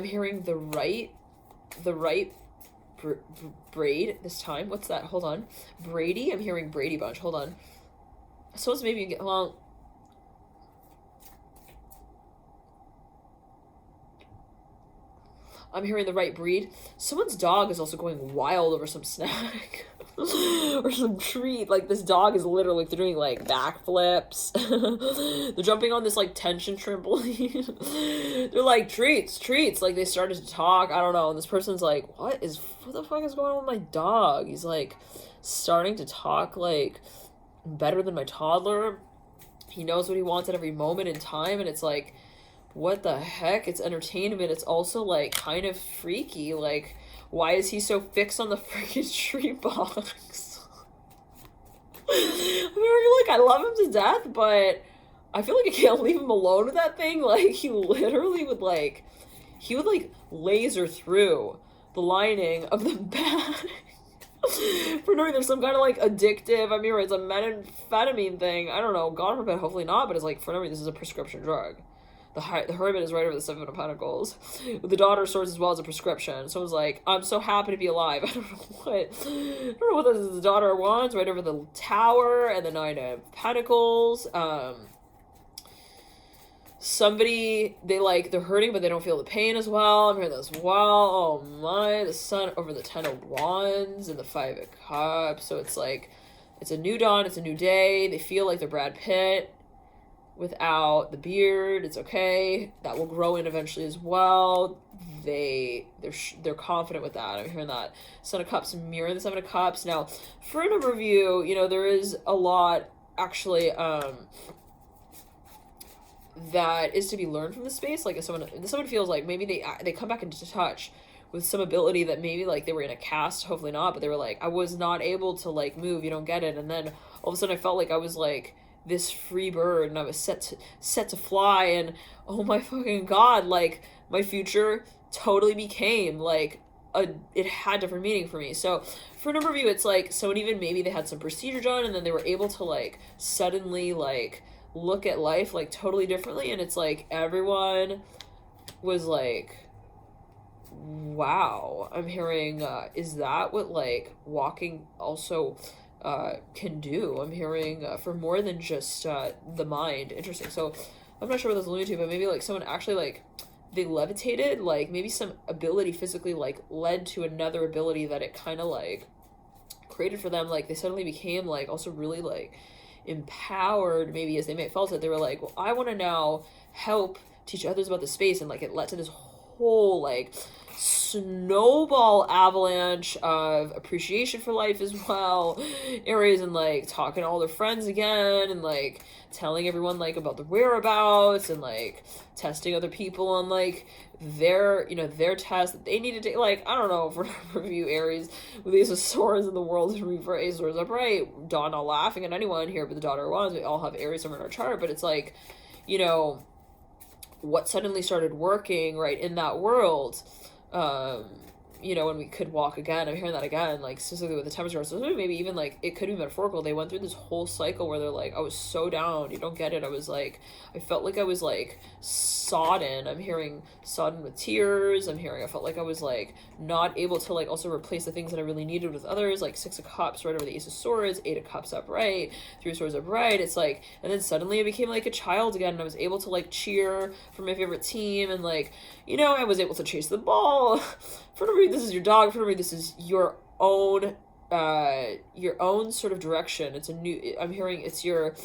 hearing the right braid this time. What's that? Hold on. Brady? I'm hearing Brady Bunch. Hold on. I suppose maybe you get, well, I'm hearing the right breed. Someone's dog is also going wild over some snack or some treat. Like, this dog is literally, they're doing, like, backflips. They're jumping on this, like, tension trampoline. They're like, treats. Like, they started to talk. I don't know. And this person's like, what the fuck is going on with my dog? He's, like, starting to talk, like, better than my toddler. He knows what he wants at every moment in time. And it's like, what the heck? It's entertainment. It's also, like, kind of freaky. Like, why is he so fixed on the freaking tree box? I mean, like, I love him to death, but I feel like I can't leave him alone with that thing. Like, he literally would, like, laser through the lining of the bag. For knowing there's some kind of, like, addictive, I mean, it's a methamphetamine thing. I don't know. God forbid, hopefully not, but it's like, for knowing this is a prescription drug. The Hermit is right over the Seven of Pentacles. With the Daughter of Swords as well as a prescription. Someone's like, I'm so happy to be alive. I don't know what this is. The Daughter of Wands right over the Tower and the Nine of Pentacles. Somebody, they're hurting, but they don't feel the pain as well. I'm hearing this as well. Oh my, the Sun over the Ten of Wands and the Five of Cups. So it's like, it's a new dawn, it's a new day. They feel like they're Brad Pitt without the beard. It's okay. That will grow in eventually as well. They're confident with that. I'm hearing that. Son of Cups mirroring the Seven of Cups. Now, for a number of you, you know, there is a lot, actually, that is to be learned from the space. Like, if someone feels like maybe they come back into touch with some ability that maybe, like, they were in a cast, hopefully not, but they were like, I was not able to, like, move, you don't get it. And then all of a sudden I felt like I was, like, this free bird, and I was set to fly, and oh my fucking god, like my future totally became like it had different meaning for me. So for a number of you, it's like someone, even maybe they had some procedure done, and then they were able to like suddenly like look at life like totally differently, and it's like everyone was like, wow. I'm hearing is that what like walking also can do? I'm hearing for more than just the mind. Interesting. So I'm not sure what that's alluding to, but maybe like someone actually like they levitated, like maybe some ability physically like led to another ability that it kind of like created for them. Like they suddenly became like also really like empowered, maybe, as they may have felt it. They were like, well, I want to now help teach others about the space, and like it led to this whole like snowball avalanche of appreciation for life as well. Aries, and like talking to all their friends again, and like telling everyone like about the whereabouts, and like testing other people on like their, you know, their test that they need to take. Like, I don't know, for review Aries with Ace of Swords in the world and reverse, Ace of Swords upright. Dawn, not laughing at anyone here, but the Daughter of Wands, we all have Aries somewhere in our chart. But it's like, you know, what suddenly started working right in that world, you know, when we could walk again. I'm hearing that again, like specifically with the temperature. So maybe even like it could be metaphorical. They went through this whole cycle where they're like, I was so down, you don't get it. I was like, I felt like I was like sodden. I'm hearing sodden with tears. I'm hearing I felt like I was like not able to like also replace the things that I really needed with others, like Six of Cups right over the Ace of Swords, Eight of Cups upright, Three of Swords upright. It's like, and then suddenly I became like a child again, and I was able to like cheer for my favorite team, and like, you know, I was able to chase the ball. For me, this is your dog. For me, this is your own sort of direction. It's a new, I'm hearing it's your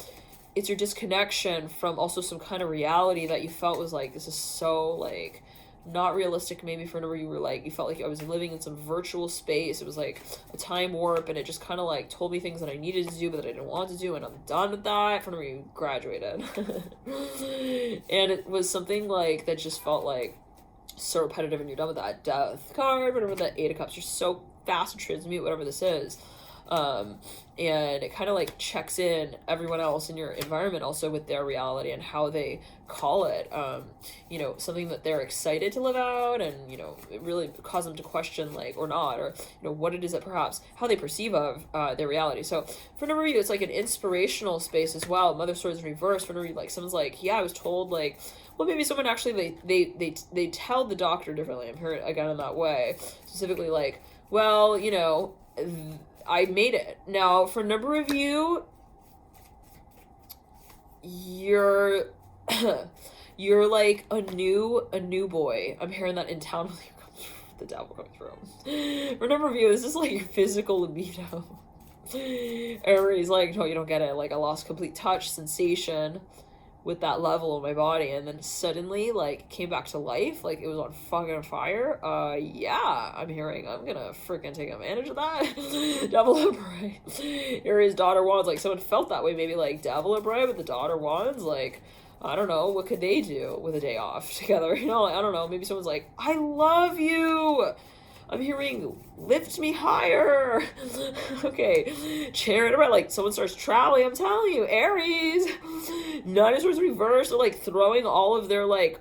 disconnection from also some kind of reality that you felt was like, this is so like not realistic. Maybe for a number, you were like, you felt like I was living in some virtual space. It was like a time warp, and it just kind of like told me things that I needed to do but that I didn't want to do, and I'm done with that. For a number, you graduated. And it was something like that just felt like so repetitive, and you're done with that Death card, whatever, that Eight of Cups. You're so fast to transmute whatever this is. And it kind of like checks in everyone else in your environment also with their reality and how they call it, you know, something that they're excited to live out, and, you know, it really caused them to question, like, or not, or, you know, what it is that perhaps how they perceive of their reality. So for a number of you, it's like an inspirational space as well. Mother of Swords in reverse. For a number of you, like someone's like, yeah, I was told, like, well, maybe someone actually, they tell the doctor differently. I'm hearing again in that way, specifically like, well, you know, I made it. Now, for a number of you, you're you're like a new boy. I'm hearing that in town with the devil coming through. For a number of you, this is like your physical libido. Everybody's like, no, you don't get it. Like, I lost complete touch, sensation with that level of my body, and then suddenly like came back to life, like it was on fucking fire. Yeah, I'm hearing I'm gonna freaking take advantage of that. Devil upright. Aries, Daughter Wands, like someone felt that way, maybe like Devil upright with the Daughter Wands, like I don't know, what could they do with a day off together, you know, like, I don't know, maybe someone's like, I love you. I'm hearing lift me higher. Okay, Chariot upright, like someone starts traveling. I'm telling you, Aries. Nine of Swords reversed. They're like throwing all of their like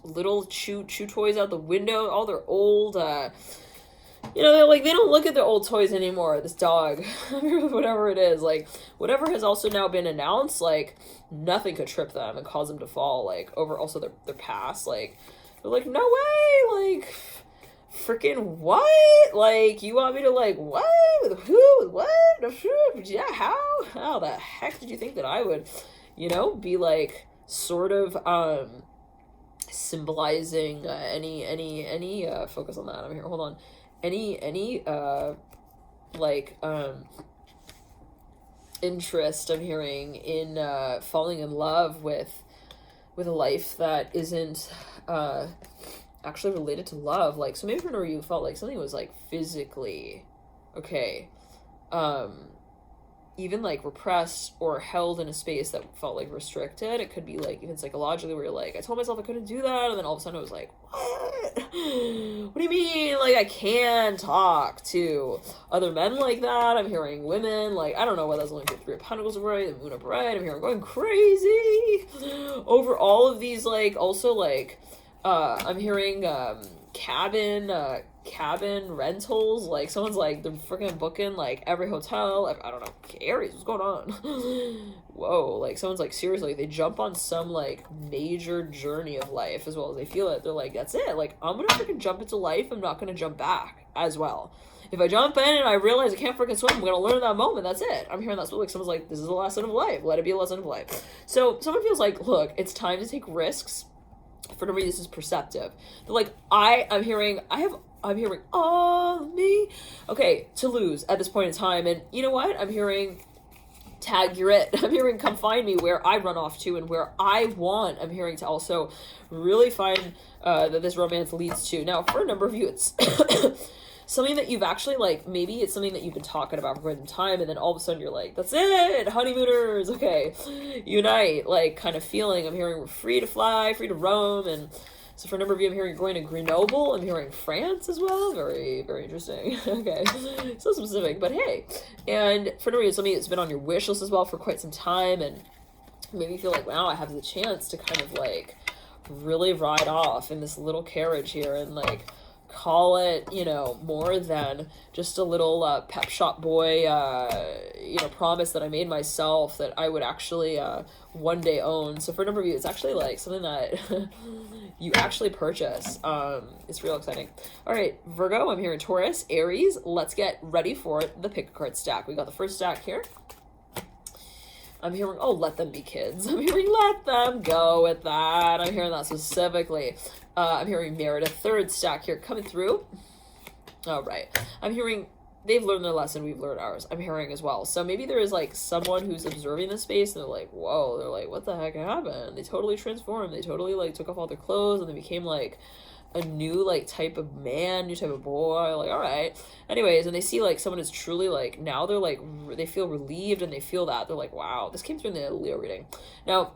little chew toys out the window. All their old, you know, they don't look at their old toys anymore. This dog, whatever it is, like whatever has also now been announced, like nothing could trip them and cause them to fall. Like over also their past. Like they're like, no way, like. Freaking what? Like, you want me to, like, what? With who? With what? Yeah, how the heck did you think that I would, you know, be, like, sort of, symbolizing, any, focus on that. I'm here, hold on. Any, like, interest I'm hearing in, falling in love with a life that isn't, actually related to love. Like, so maybe for whenever you felt like something was like physically okay, even like repressed or held in a space that felt like restricted. It could be like even psychologically where you're like, I told myself I couldn't do that, and then all of a sudden it was like, what? What do you mean? Like, I can talk to other men like that. I'm hearing women, like, I don't know whether that's only the Three of Pentacles upright, the Moon upright. I'm hearing going crazy over all of these, like, also, like, I'm hearing, cabin rentals, like someone's like they're freaking booking like every hotel. I don't know, Aries, what's going on? Whoa, like someone's like seriously, they jump on some like major journey of life as well as they feel it. They're like, that's it, like I'm gonna freaking jump into life, I'm not gonna jump back as well. If I jump in and I realize I can't freaking swim, I'm gonna learn in that moment. That's it. I'm hearing that's what like someone's like, this is a lesson of life, let it be a lesson of life. So someone feels like, look, it's time to take risks. For no reason, this is perceptive. They're like, I'm hearing all of me, okay, to lose at this point in time. And you know what? I'm hearing tag, you're it. I'm hearing come find me where I run off to and where I want. I'm hearing to also really find that this romance leads to. Now, for a number of you, it's something that you've actually, like, maybe it's something that you've been talking about for quite some time, and then all of a sudden you're like, that's it, honeymooners, okay, unite, like, kind of feeling. I'm hearing we're free to fly, free to roam, and so for a number of you, I'm hearing you're going to Grenoble, I'm hearing France as well, very, very interesting, okay, so specific, but hey, and for a number of you, something that's been on your wish list as well for quite some time, and maybe you feel like, wow, I have the chance to kind of, like, really ride off in this little carriage here, and, like, call it, you know, more than just a little pep shop boy, you know, promise that I made myself that I would actually one day own. So for a number of you, it's actually like something that you actually purchase. It's real exciting. All right, Virgo, I'm here in Taurus, Aries. Let's get ready for the pick a card stack. We got the first stack here. I'm hearing, oh, let them be kids. I'm hearing, let them go with that. I'm hearing that specifically. I'm hearing Meredith, third stack here coming through. All right. I'm hearing they've learned their lesson, we've learned ours. I'm hearing as well. So maybe there is like someone who's observing this space and they're like, whoa, they're like, what the heck happened? They totally transformed. They totally like took off all their clothes and they became like a new like type of man, new type of boy, like, all right. Anyways, and they see like someone is truly like, now they're like, they feel relieved and they feel that they're like, wow, this came through in the Leo reading. Now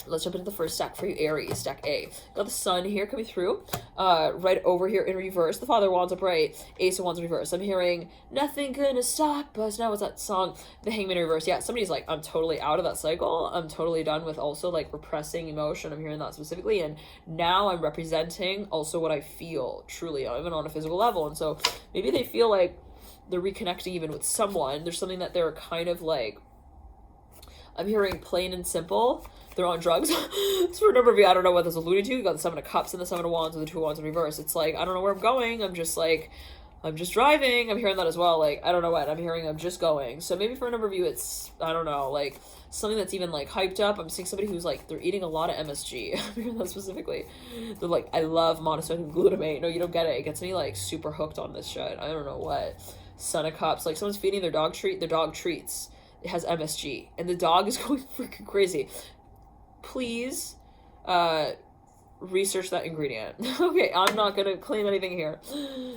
let's jump into the first stack for you, Aries, stack A. Got the sun here coming through, right over here in reverse. The Father of Wands upright, Ace of Wands in reverse. I'm hearing, nothing gonna stop us. Now, what's that song? The Hangman in reverse. Yeah, somebody's like, I'm totally out of that cycle. I'm totally done with also like repressing emotion. I'm hearing that specifically. And now I'm representing also what I feel truly, even on a physical level. And so maybe they feel like they're reconnecting even with someone. There's something that they're kind of like, I'm hearing plain and simple. They're on drugs. So for a number of you, I don't know what this is alluding to. You got the Seven of Cups and the Seven of Wands and the Two of Wands in reverse. It's like, I don't know where I'm going. I'm just like, I'm just driving. I'm hearing that as well. Like, I don't know what. I'm hearing I'm just going. So maybe for a number of you, it's, I don't know, like something that's even like hyped up. I'm seeing somebody who's like, they're eating a lot of MSG. I'm hearing that specifically. They're like, I love monosodium glutamate. No, you don't get it. It gets me like super hooked on this shit. I don't know what. Son of Cups. Like someone's feeding their dog treats. It has MSG. And the dog is going freaking crazy. Please research that ingredient. Okay, I'm not gonna claim anything here,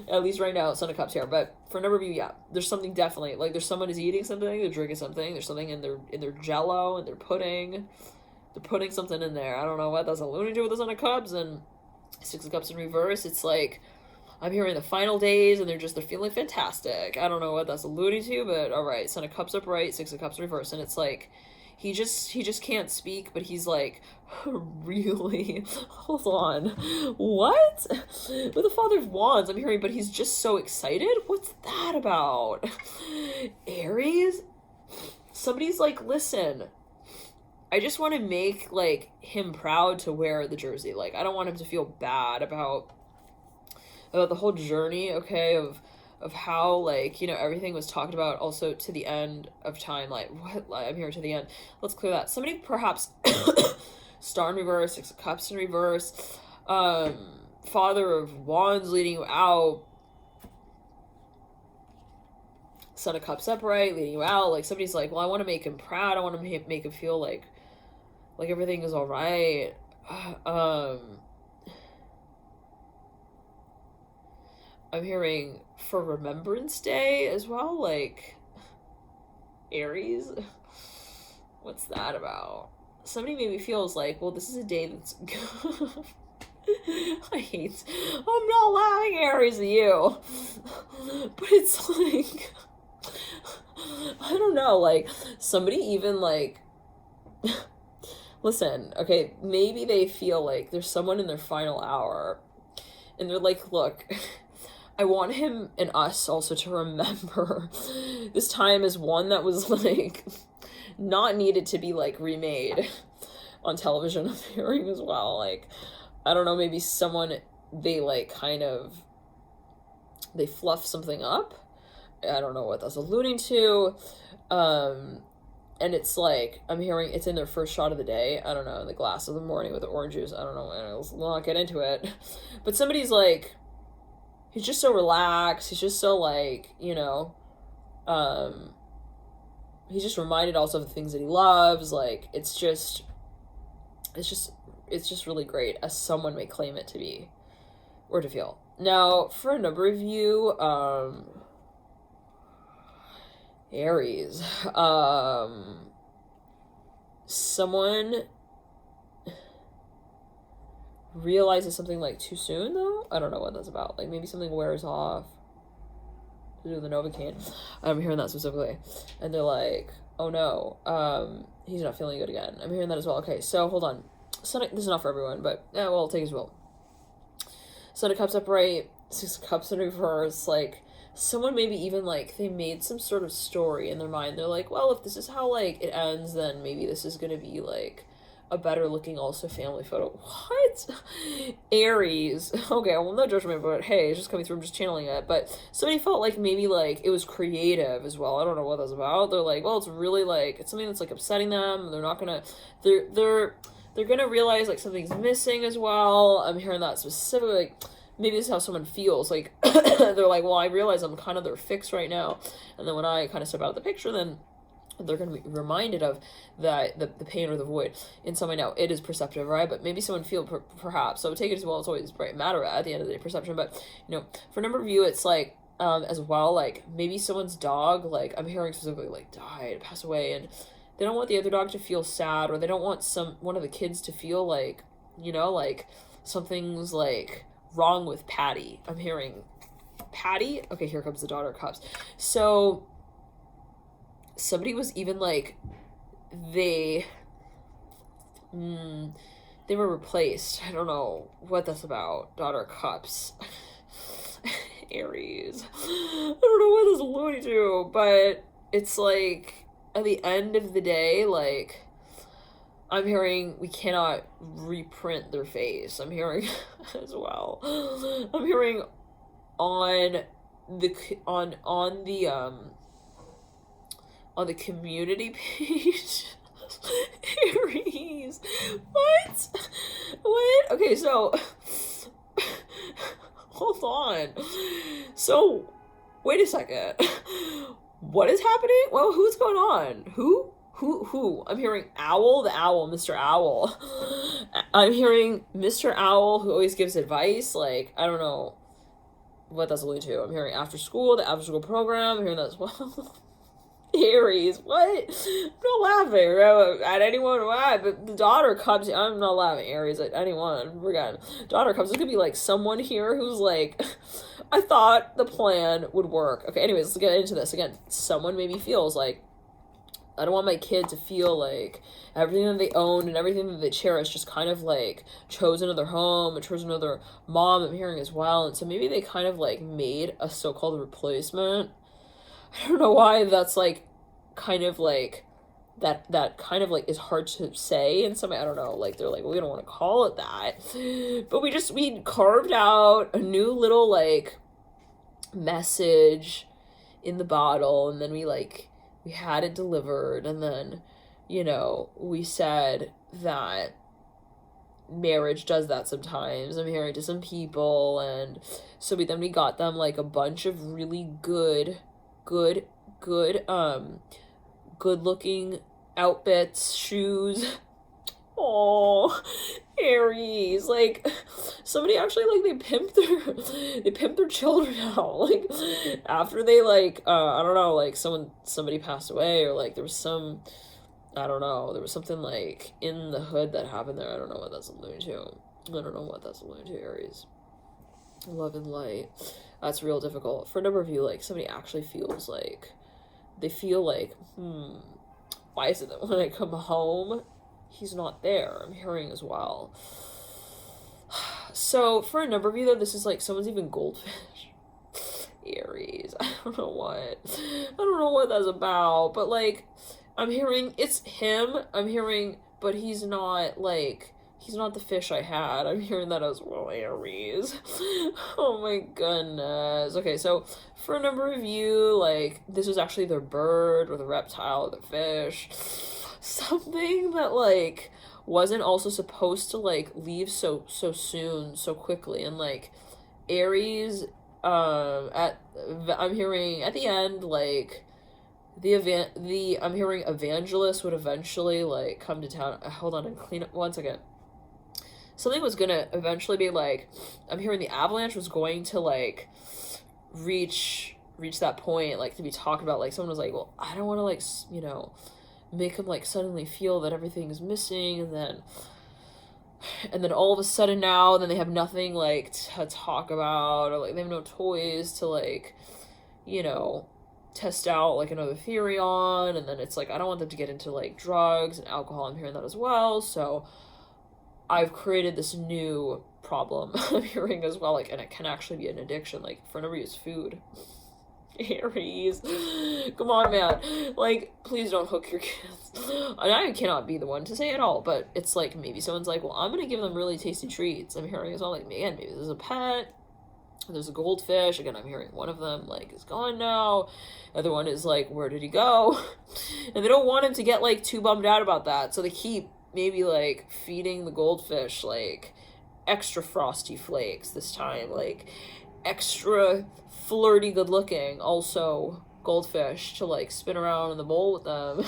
at least right now. Son of Cups here, but for a number of you, yeah, there's something definitely like there's someone is eating something, they're drinking something, there's something in their jello and they're putting something in there. I don't know what that's alluding to with the Son of Cups and Six of Cups in reverse. It's like I'm hearing the final days and they're feeling fantastic. I don't know what that's alluding to, but all right, Son of Cups upright, Six of Cups in reverse, and it's like he just can't speak, but he's like, really? Hold on. What? With the Father of Wands, I'm hearing, but he's just so excited? What's that about? Aries? Somebody's like, listen, I just want to make, like, him proud to wear the jersey. Like, I don't want him to feel bad about the whole journey, okay, of how, like, you know, everything was talked about also to the end of time. Like, what? Like, I'm here to the end. Let's clear that. Somebody perhaps Star in reverse, Six of Cups in reverse, Father of Wands leading you out, Son of Cups upright leading you out. Like, somebody's like, well, I want to make him proud. I want to make him feel like everything is all right. I'm hearing for Remembrance Day as well, like, Aries. What's that about? Somebody maybe feels like, well, this is a day that's I'm not laughing, Aries, at you. But it's like, I don't know, like, somebody even, like, listen, okay, maybe they feel like there's someone in their final hour, and they're like, look, I want him and us also to remember this time as one that was, like, not needed to be, like, remade on television appearing as well. Like, I don't know, maybe someone, they, like, kind of, they fluff something up. I don't know what that's alluding to. And it's like, I'm hearing it's in their first shot of the day. I don't know, in the glass of the morning with the orange juice. I don't know. Let's not get into it. But somebody's like, he's just so relaxed. He's just so, like, you know, he's just reminded also of the things that he loves. Like, it's just really great, as someone may claim it to be or to feel. Now, for a number of you, Aries, someone realizes something, like, too soon, though. I don't know what that's about. Like, maybe something wears off to do with the Novocaine. I'm hearing that specifically. And they're like, oh no, he's not feeling good again. I'm hearing that as well. Okay, so hold on. This is not for everyone, but yeah, well, take as well. Son of Cups upright, Six of Cups in reverse. Like, someone maybe even, like, they made some sort of story in their mind. They're like, well, if this is how, like, it ends, then maybe this is gonna be, like, a better looking also family photo. What? Aries. Okay, well, no judgment, but hey, it's just coming through. I'm just channeling it. But somebody felt like maybe, like, it was creative as well. I don't know what that's about. They're like, well, it's really, like, it's something that's, like, upsetting them. They're not gonna, they're gonna realize, like, something's missing as well. I'm hearing that specifically. Like, maybe this is how someone feels. Like, they're like, well, I realize I'm kind of their fix right now. And then when I kind of step out of the picture, then they're going to be reminded of that, the pain or the void in some way. Now, it is perceptive, right? But maybe someone feel perhaps. So take it as well. It's always right matter at the end of the day, perception. But, you know, for a number of you, it's like, as well, like, maybe someone's dog, like, I'm hearing specifically, like, died, passed away, and they don't want the other dog to feel sad, or they don't want one of the kids to feel like, you know, like, something's, like, wrong with Patty. I'm hearing Patty. Okay, here comes the Daughter of Cups. So somebody was even like, they were replaced. I don't know what that's about. Daughter of Cups. Aries. I don't know what this is alluding to, but it's like, at the end of the day, like, I'm hearing we cannot reprint their face. I'm hearing as well. I'm hearing on the community page. Aries. What? Okay, so hold on. So wait a second. What is happening? Well, who's going on? Who? I'm hearing Owl, the Owl, Mr. Owl. I'm hearing Mr. Owl, who always gives advice. Like, I don't know what that's alluding to. I'm hearing after school, the after school program. I'm hearing that as well. Aries, what? I'm not laughing at anyone. Why? But the Daughter Cups, I'm not laughing, Aries, at anyone. Forget it. Daughter Cups, this could be like someone here who's like, I thought the plan would work. Okay, anyways, let's get into this. Again, someone maybe feels like, I don't want my kid to feel like everything that they own and everything that they cherish just kind of like chose another home, chose another mom, I'm hearing as well. And so maybe they kind of like made a so-called replacement. I don't know why that's like kind of like that kind of like is hard to say in some way. I don't know, like they're like, well, we don't want to call it that, but we carved out a new little like message in the bottle, and then we had it delivered, and then, you know, we said that marriage does that sometimes. I'm hearing to some people, and so we got them like a bunch of really good looking outfits, shoes. Oh, Aries, like somebody actually like they pimped their children out, like after they like I don't know, like somebody passed away, or like there was something like in the hood that happened there. I don't know what that's alluding to. I don't know what that's alluding to, Aries. Love and light. That's real difficult. For a number of you, like, somebody actually feels like, they feel like, why is it that when I come home, he's not there? I'm hearing as well. So, for a number of you, though, this is like someone's even goldfish. Aries. I don't know what that's about, but, like, I'm hearing it's him. I'm hearing, but he's not, like, he's not the fish I had. I'm hearing that as well, Aries. Oh my goodness. Okay, so for a number of you, like, this was actually their bird or the reptile or the fish. Something that, like, wasn't also supposed to, like, leave so soon, so quickly. And, like, Aries, I'm hearing at the end, like, I'm hearing evangelist would eventually, like, come to town. Hold on and clean up 1 second. Something was gonna eventually be, like, I'm hearing the avalanche was going to, like, reach that point, like, to be talked about. Like, someone was like, well, I don't want to, like, you know, make him, like, suddenly feel that everything is missing, and then all of a sudden now, then they have nothing, like, to talk about, or, like, they have no toys to, like, you know, test out, like, another theory on, and then it's like, I don't want them to get into, like, drugs and alcohol. I'm hearing that as well, so I've created this new problem. I'm hearing as well, like, and it can actually be an addiction, like, for a number of you, it's food. Aries, come on, man, like, please don't hook your kids. And I cannot be the one to say it all, but it's like, maybe someone's like, well, I'm gonna give them really tasty treats. I'm hearing as well, like, man, maybe there's a pet, there's a goldfish. Again, I'm hearing one of them, like, is gone now. Other one is like, where did he go? And they don't want him to get, like, too bummed out about that, so they keep maybe, like, feeding the goldfish, like, extra frosty flakes this time, like, extra flirty good looking also goldfish to, like, spin around in the bowl with them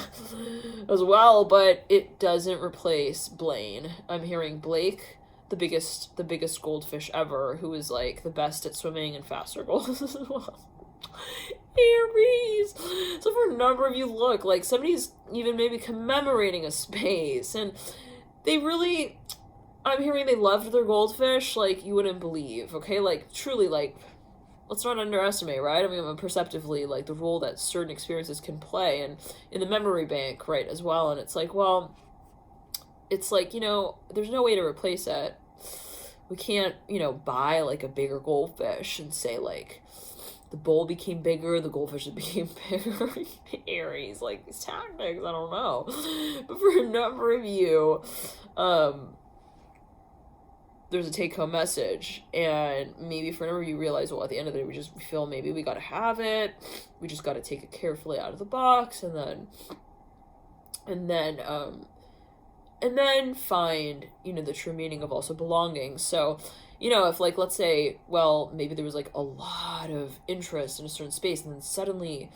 as well. But it doesn't replace Blaine. I'm hearing Blake, the biggest goldfish ever, who is, like, the best at swimming and fast circles as well. Aries. So for a number of you, look, like, somebody's even maybe commemorating a space, and they really, I'm hearing they loved their goldfish like you wouldn't believe, okay? Like, truly, like, let's not underestimate, right? I mean, perceptively, like, the role that certain experiences can play, and in the memory bank, right, as well. And it's like, well, it's like, you know, there's no way to replace it. We can't, you know, buy, like, a bigger goldfish and say, like, the bowl became bigger, the goldfish became bigger. Aries, like, these tactics, I don't know. But for a number of you, there's a take-home message, and maybe for a number of you realize, well, at the end of the day, we feel maybe we gotta have it, we just gotta take it carefully out of the box, and then find, you know, the true meaning of also belonging. So, you know, if, like, let's say, well, maybe there was, like, a lot of interest in a certain space, and then suddenly,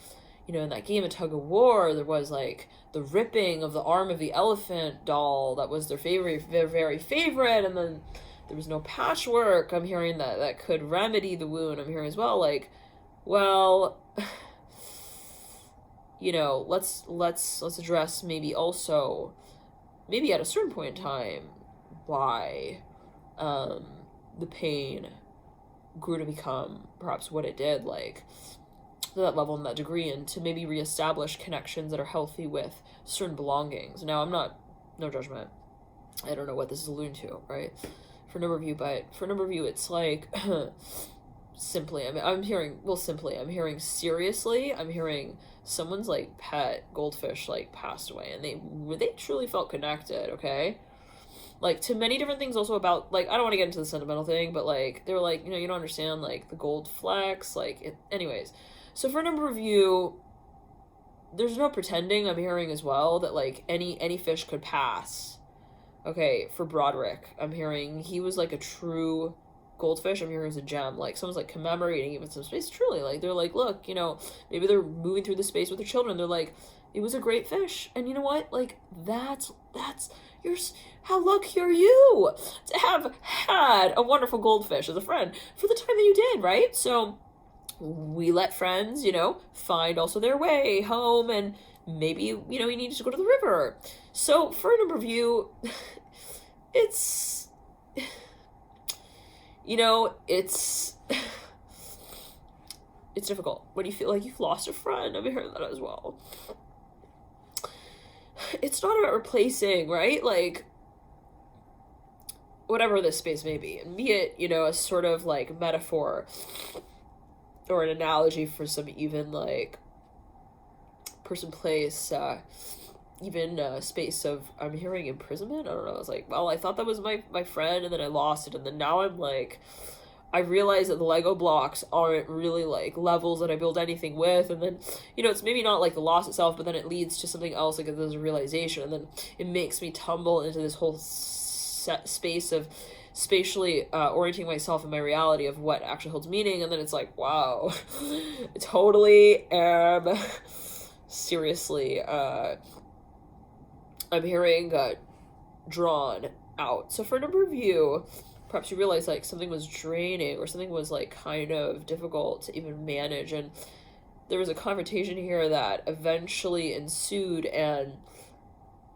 you know, in that game of tug of war, there was, like, the ripping of the arm of the elephant doll that was their very favorite, and then there was no patchwork. I'm hearing that could remedy the wound. I'm hearing as well, like, well, you know, let's address maybe also, maybe at a certain point in time, why the pain grew to become perhaps what it did, like, to that level and that degree, and to maybe reestablish connections that are healthy with certain belongings. Now, no judgment. I don't know what this is alluding to, right? For a number of you, but for a number of you, it's like, simply, I mean, I'm hearing seriously, I'm hearing someone's, like, pet goldfish, like, passed away, and they truly felt connected, okay? Like, to many different things also about, like, I don't want to get into the sentimental thing, but, like, they were like, you know, you don't understand, like, the gold flecks, like, anyways. So for a number of you, there's no pretending. I'm hearing as well that, like, any fish could pass. Okay, for Broderick, I'm hearing he was, like, a true goldfish. I'm hearing as a gem. Like, someone's, like, commemorating even some space. Truly, like, they're like, look, you know, maybe they're moving through the space with their children. They're like, it was a great fish. And you know what? Like, how lucky are you to have had a wonderful goldfish as a friend for the time that you did, right? So we let friends, you know, find also their way home, and maybe, you know, you need to go to the river. So for a number of you, it's you know, it's difficult when you feel like you've lost a friend. I've heard that as well. It's not about replacing, right? Like, whatever this space may be, and be it, you know, a sort of like metaphor or an analogy for some even like person, place, even space of, I'm hearing imprisonment. I don't know. I was like, well, I thought that was my friend, and then I lost it, and then now I'm like, I realize that the Lego blocks aren't really like levels that I build anything with, and then, you know, it's maybe not like the loss itself, but then it leads to something else, like there's a realization, and then it makes me tumble into this whole space of spatially orienting myself in my reality of what actually holds meaning, and then it's like, wow, totally seriously, I'm hearing drawn out. So for a number of you, perhaps you realize like something was draining, or something was like kind of difficult to even manage, and there was a confrontation here that eventually ensued, and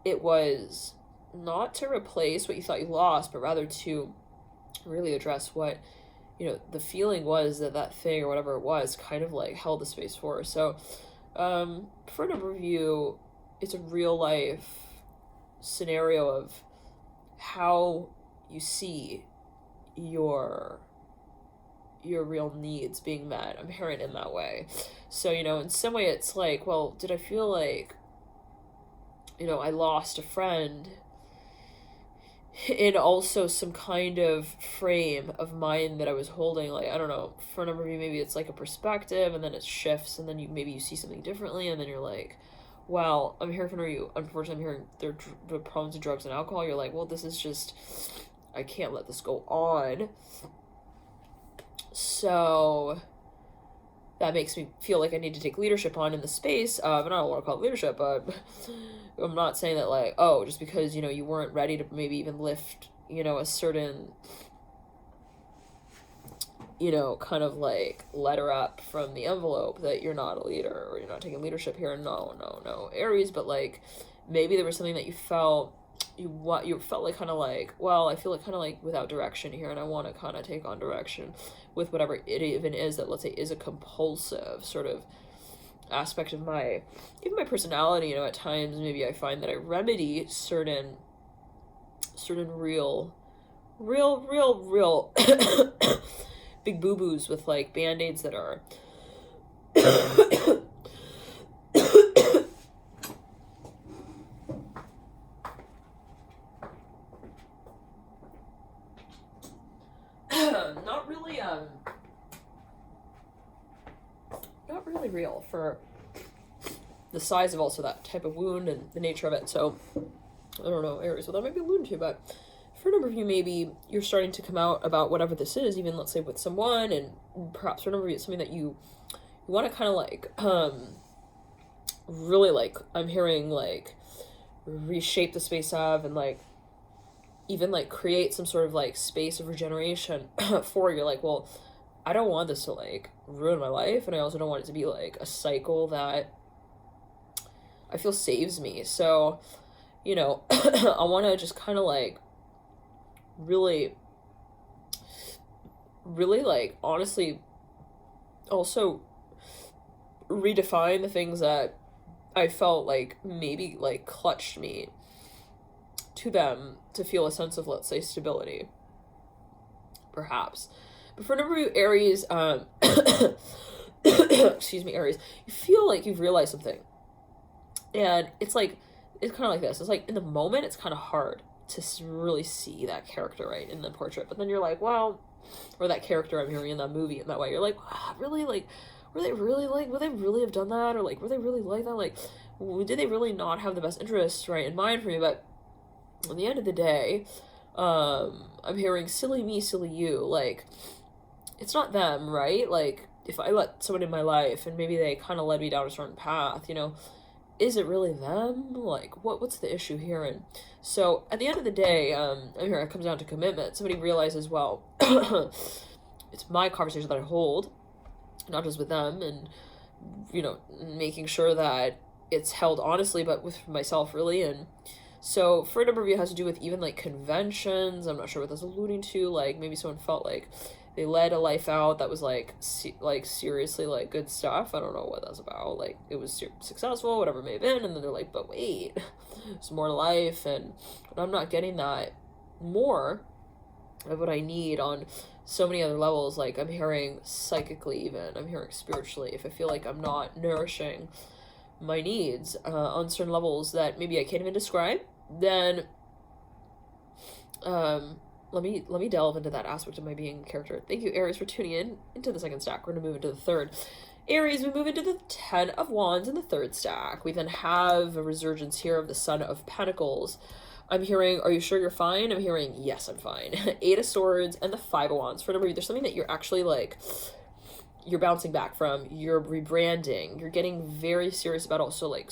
it was not to replace what you thought you lost, but rather to really address what, you know, the feeling was that thing or whatever it was kind of like held the space for. So for a number of you, it's a real life scenario of how you see your real needs being met. I'm hearing it in that way. So, you know, in some way it's like, well, did I feel like, you know, I lost a friend in also some kind of frame of mind that I was holding? Like, I don't know, for a number of you, maybe it's like a perspective, and then it shifts, and then you see something differently, and then you're like, well, I'm hearing from you, unfortunately, I'm hearing the problems of drugs and alcohol. You're like, well, this is just, I can't let this go on. So that makes me feel like I need to take leadership on in the space. And I don't want to call it leadership, but I'm not saying that like, oh, just because, you know, you weren't ready to maybe even lift, you know, a certain, you know, kind of like letter up from the envelope, that you're not a leader or you're not taking leadership here. No, Aries. But like, maybe there was something that you felt you felt like kind of like, well, I feel like kind of like without direction here, and I want to kind of take on direction with whatever it even is that, let's say, is a compulsive sort of aspect of my personality. You know, at times maybe I find that I remedy certain real big boo-boos with like band-aids that are not really real for the size of also that type of wound and the nature of it. So I don't know, Aries, well, that might be alluding to, but for a number of you, maybe you're starting to come out about whatever this is, even let's say with someone, and perhaps for a number of you, it's something that you want to kind of like really like, I'm hearing like reshape the space of, and like even like create some sort of like space of regeneration for. You're like, well, I don't want this to like ruin my life, and I also don't want it to be like a cycle that I feel saves me. So, you know, I want to just kind of like really like honestly also redefine the things that I felt like maybe like clutched me to them to feel a sense of, let's say, stability, perhaps. But for a number of you, Aries, excuse me, Aries, you feel like you've realized something, and it's like, it's kind of like this. It's like in the moment, it's kind of hard to really see that character, right, in the portrait. But then you're like, well, or that character I'm hearing in that movie in that way. You're like, wow, really? Like, would they really have done that? Or like, were they really like that? Like, did they really not have the best interests, right, in mind for me? But at the end of the day, I'm hearing silly me, silly you. Like, it's not them, right? Like, if I let someone in my life and maybe they kind of led me down a certain path, you know, is it really them? Like, what's the issue here? And so at the end of the day, here it comes down to commitment. Somebody realizes, well, it's my conversation that I hold, not just with them, and, you know, making sure that it's held honestly, but with myself, really. And So for a number of you, it has to do with even like conventions. I'm not sure what that's alluding to. Like maybe someone felt like they led a life out that was like seriously like good stuff. I don't know what that's about. Like it was successful, whatever it may have been, and then they're like, but wait, there's more to life, and I'm not getting that more of what I need on so many other levels. Like I'm hearing psychically, even I'm hearing spiritually. If I feel like I'm not nourishing my needs on certain levels that maybe I can't even describe, then let me delve into that aspect of my being character. Thank you, Aries, for tuning in into the second stack. We're gonna move into the third. Aries, we move into the 10 of Wands in the third stack. We then have a resurgence here of the Son of Pentacles. I'm hearing, are you sure you're fine? I'm hearing, yes, I'm fine. 8 of Swords and the 5 of Wands. For a number of you, there's something that you're actually like, you're bouncing back from, you're rebranding, you're getting very serious about also like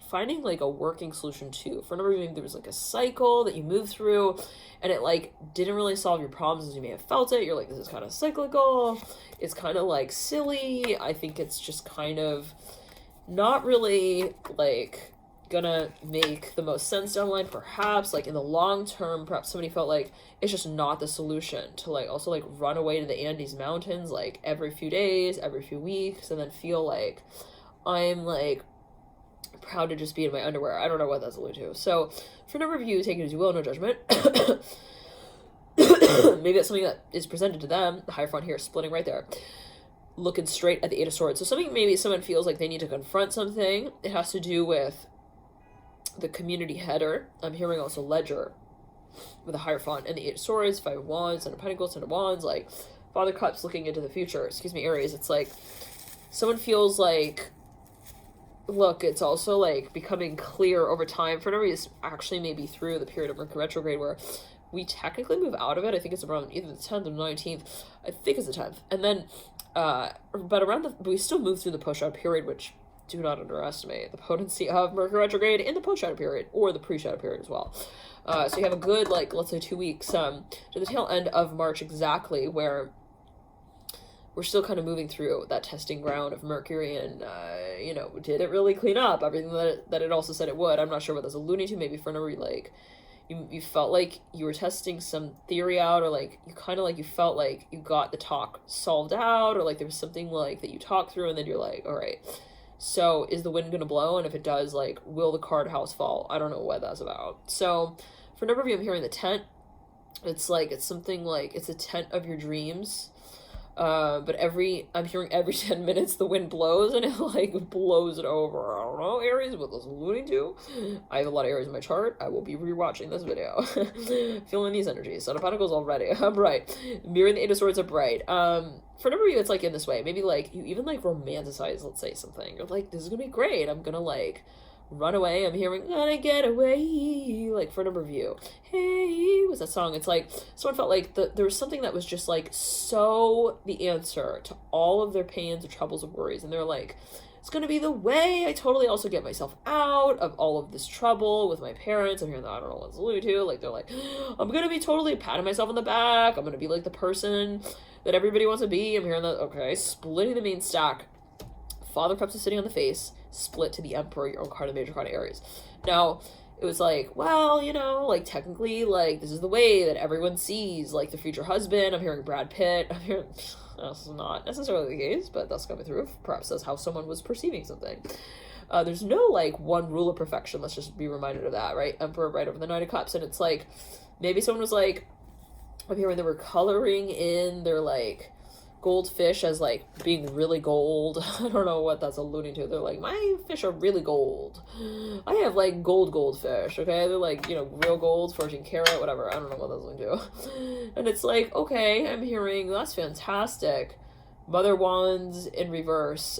finding like a working solution too. For a number of you, maybe there was like a cycle that you moved through and it like didn't really solve your problems as you may have felt it. You're like, this is kind of cyclical. It's kind of like silly. I think it's just kind of not really like gonna make the most sense down the line, perhaps like in the long term. Perhaps somebody felt like it's just not the solution to like also like run away to the Andes mountains like every few days, every few weeks, and then feel like I'm like proud to just be in my underwear. I don't know what that's alluding to. So for a number of you, take it as you will, no judgment. Maybe that's something that is presented to them. The Hierophant here splitting right there, looking straight at the 8 of Swords. So something, maybe someone feels like they need to confront something. It has to do with the community header. I'm hearing also ledger with the Hierophant and the 8 of Swords, 5 of Wands, and a Pentacles, 10 of Wands, like Father Cups looking into the future. Excuse me, Aries. It's like someone feels like, look, it's also like becoming clear over time. For no reason, actually maybe through the period of Mercury retrograde where we technically move out of it. I think it's around either the 10th or 19th. I think it's the 10th. And then, but we still move through the post-shadow period, which do not underestimate the potency of Mercury retrograde in the post-shadow period or the pre-shadow period as well. So you have a good, like, let's say 2 weeks to the tail end of March exactly, where we're still kind of moving through that testing ground of Mercury and, you know, did it really clean up everything that it also said it would? I'm not sure what that's alluding to. Maybe for no reason, like, you felt like you were testing some theory out, or like you kind of like you felt like you got the talk solved out, or like there was something like that you talked through, and then you're like, all right, so is the wind gonna blow? And if it does, like, will the card house fall? I don't know what that's about. So for a number of you, I'm hearing the tent. It's like, it's something like it's a tent of your dreams. But I'm hearing every 10 minutes the wind blows and it like blows it over. I don't know, Aries, what that's alluding to. I have a lot of Aries in my chart. I will be rewatching this video. Feeling these energies. Son of Pentacles already. I'm right. Mirroring the 8 of Swords upright. For a number of you, it's like in this way. Maybe like you even like romanticize, let's say, something. You're like, this is gonna be great. I'm gonna like run away. I'm hearing gonna get away, like for a number of you. Hey, what's that song? It's like someone felt like there was something that was just like so the answer to all of their pains or troubles or worries, and they're like, it's gonna be the way I totally also get myself out of all of this trouble with my parents. I'm hearing that, I don't know what it's alluding to. Like they're like, I'm gonna be totally patting myself on the back. I'm gonna be like the person that everybody wants to be. I'm hearing that. Okay, splitting the main stack. Father Cups is sitting on the face, split to the Emperor, your own card, the major card of Aries. Now, it was like, well, you know, like technically, like this is the way that everyone sees like the future husband. I'm hearing Brad Pitt. I'm hearing, that's not necessarily the case, but that's coming through. Perhaps that's how someone was perceiving something. There's no like one rule of perfection. Let's just be reminded of that, right? Emperor right over the Knight of Cups. And it's like, maybe someone was like, I'm hearing they were coloring in their like goldfish as like being really gold. I don't know what that's alluding to. They're like, my fish are really gold. I have like goldfish, okay? They're like, you know, real gold, 14 karat, whatever. I don't know what that's alluding to. And it's like, okay, I'm hearing that's fantastic. Mother Wands in reverse.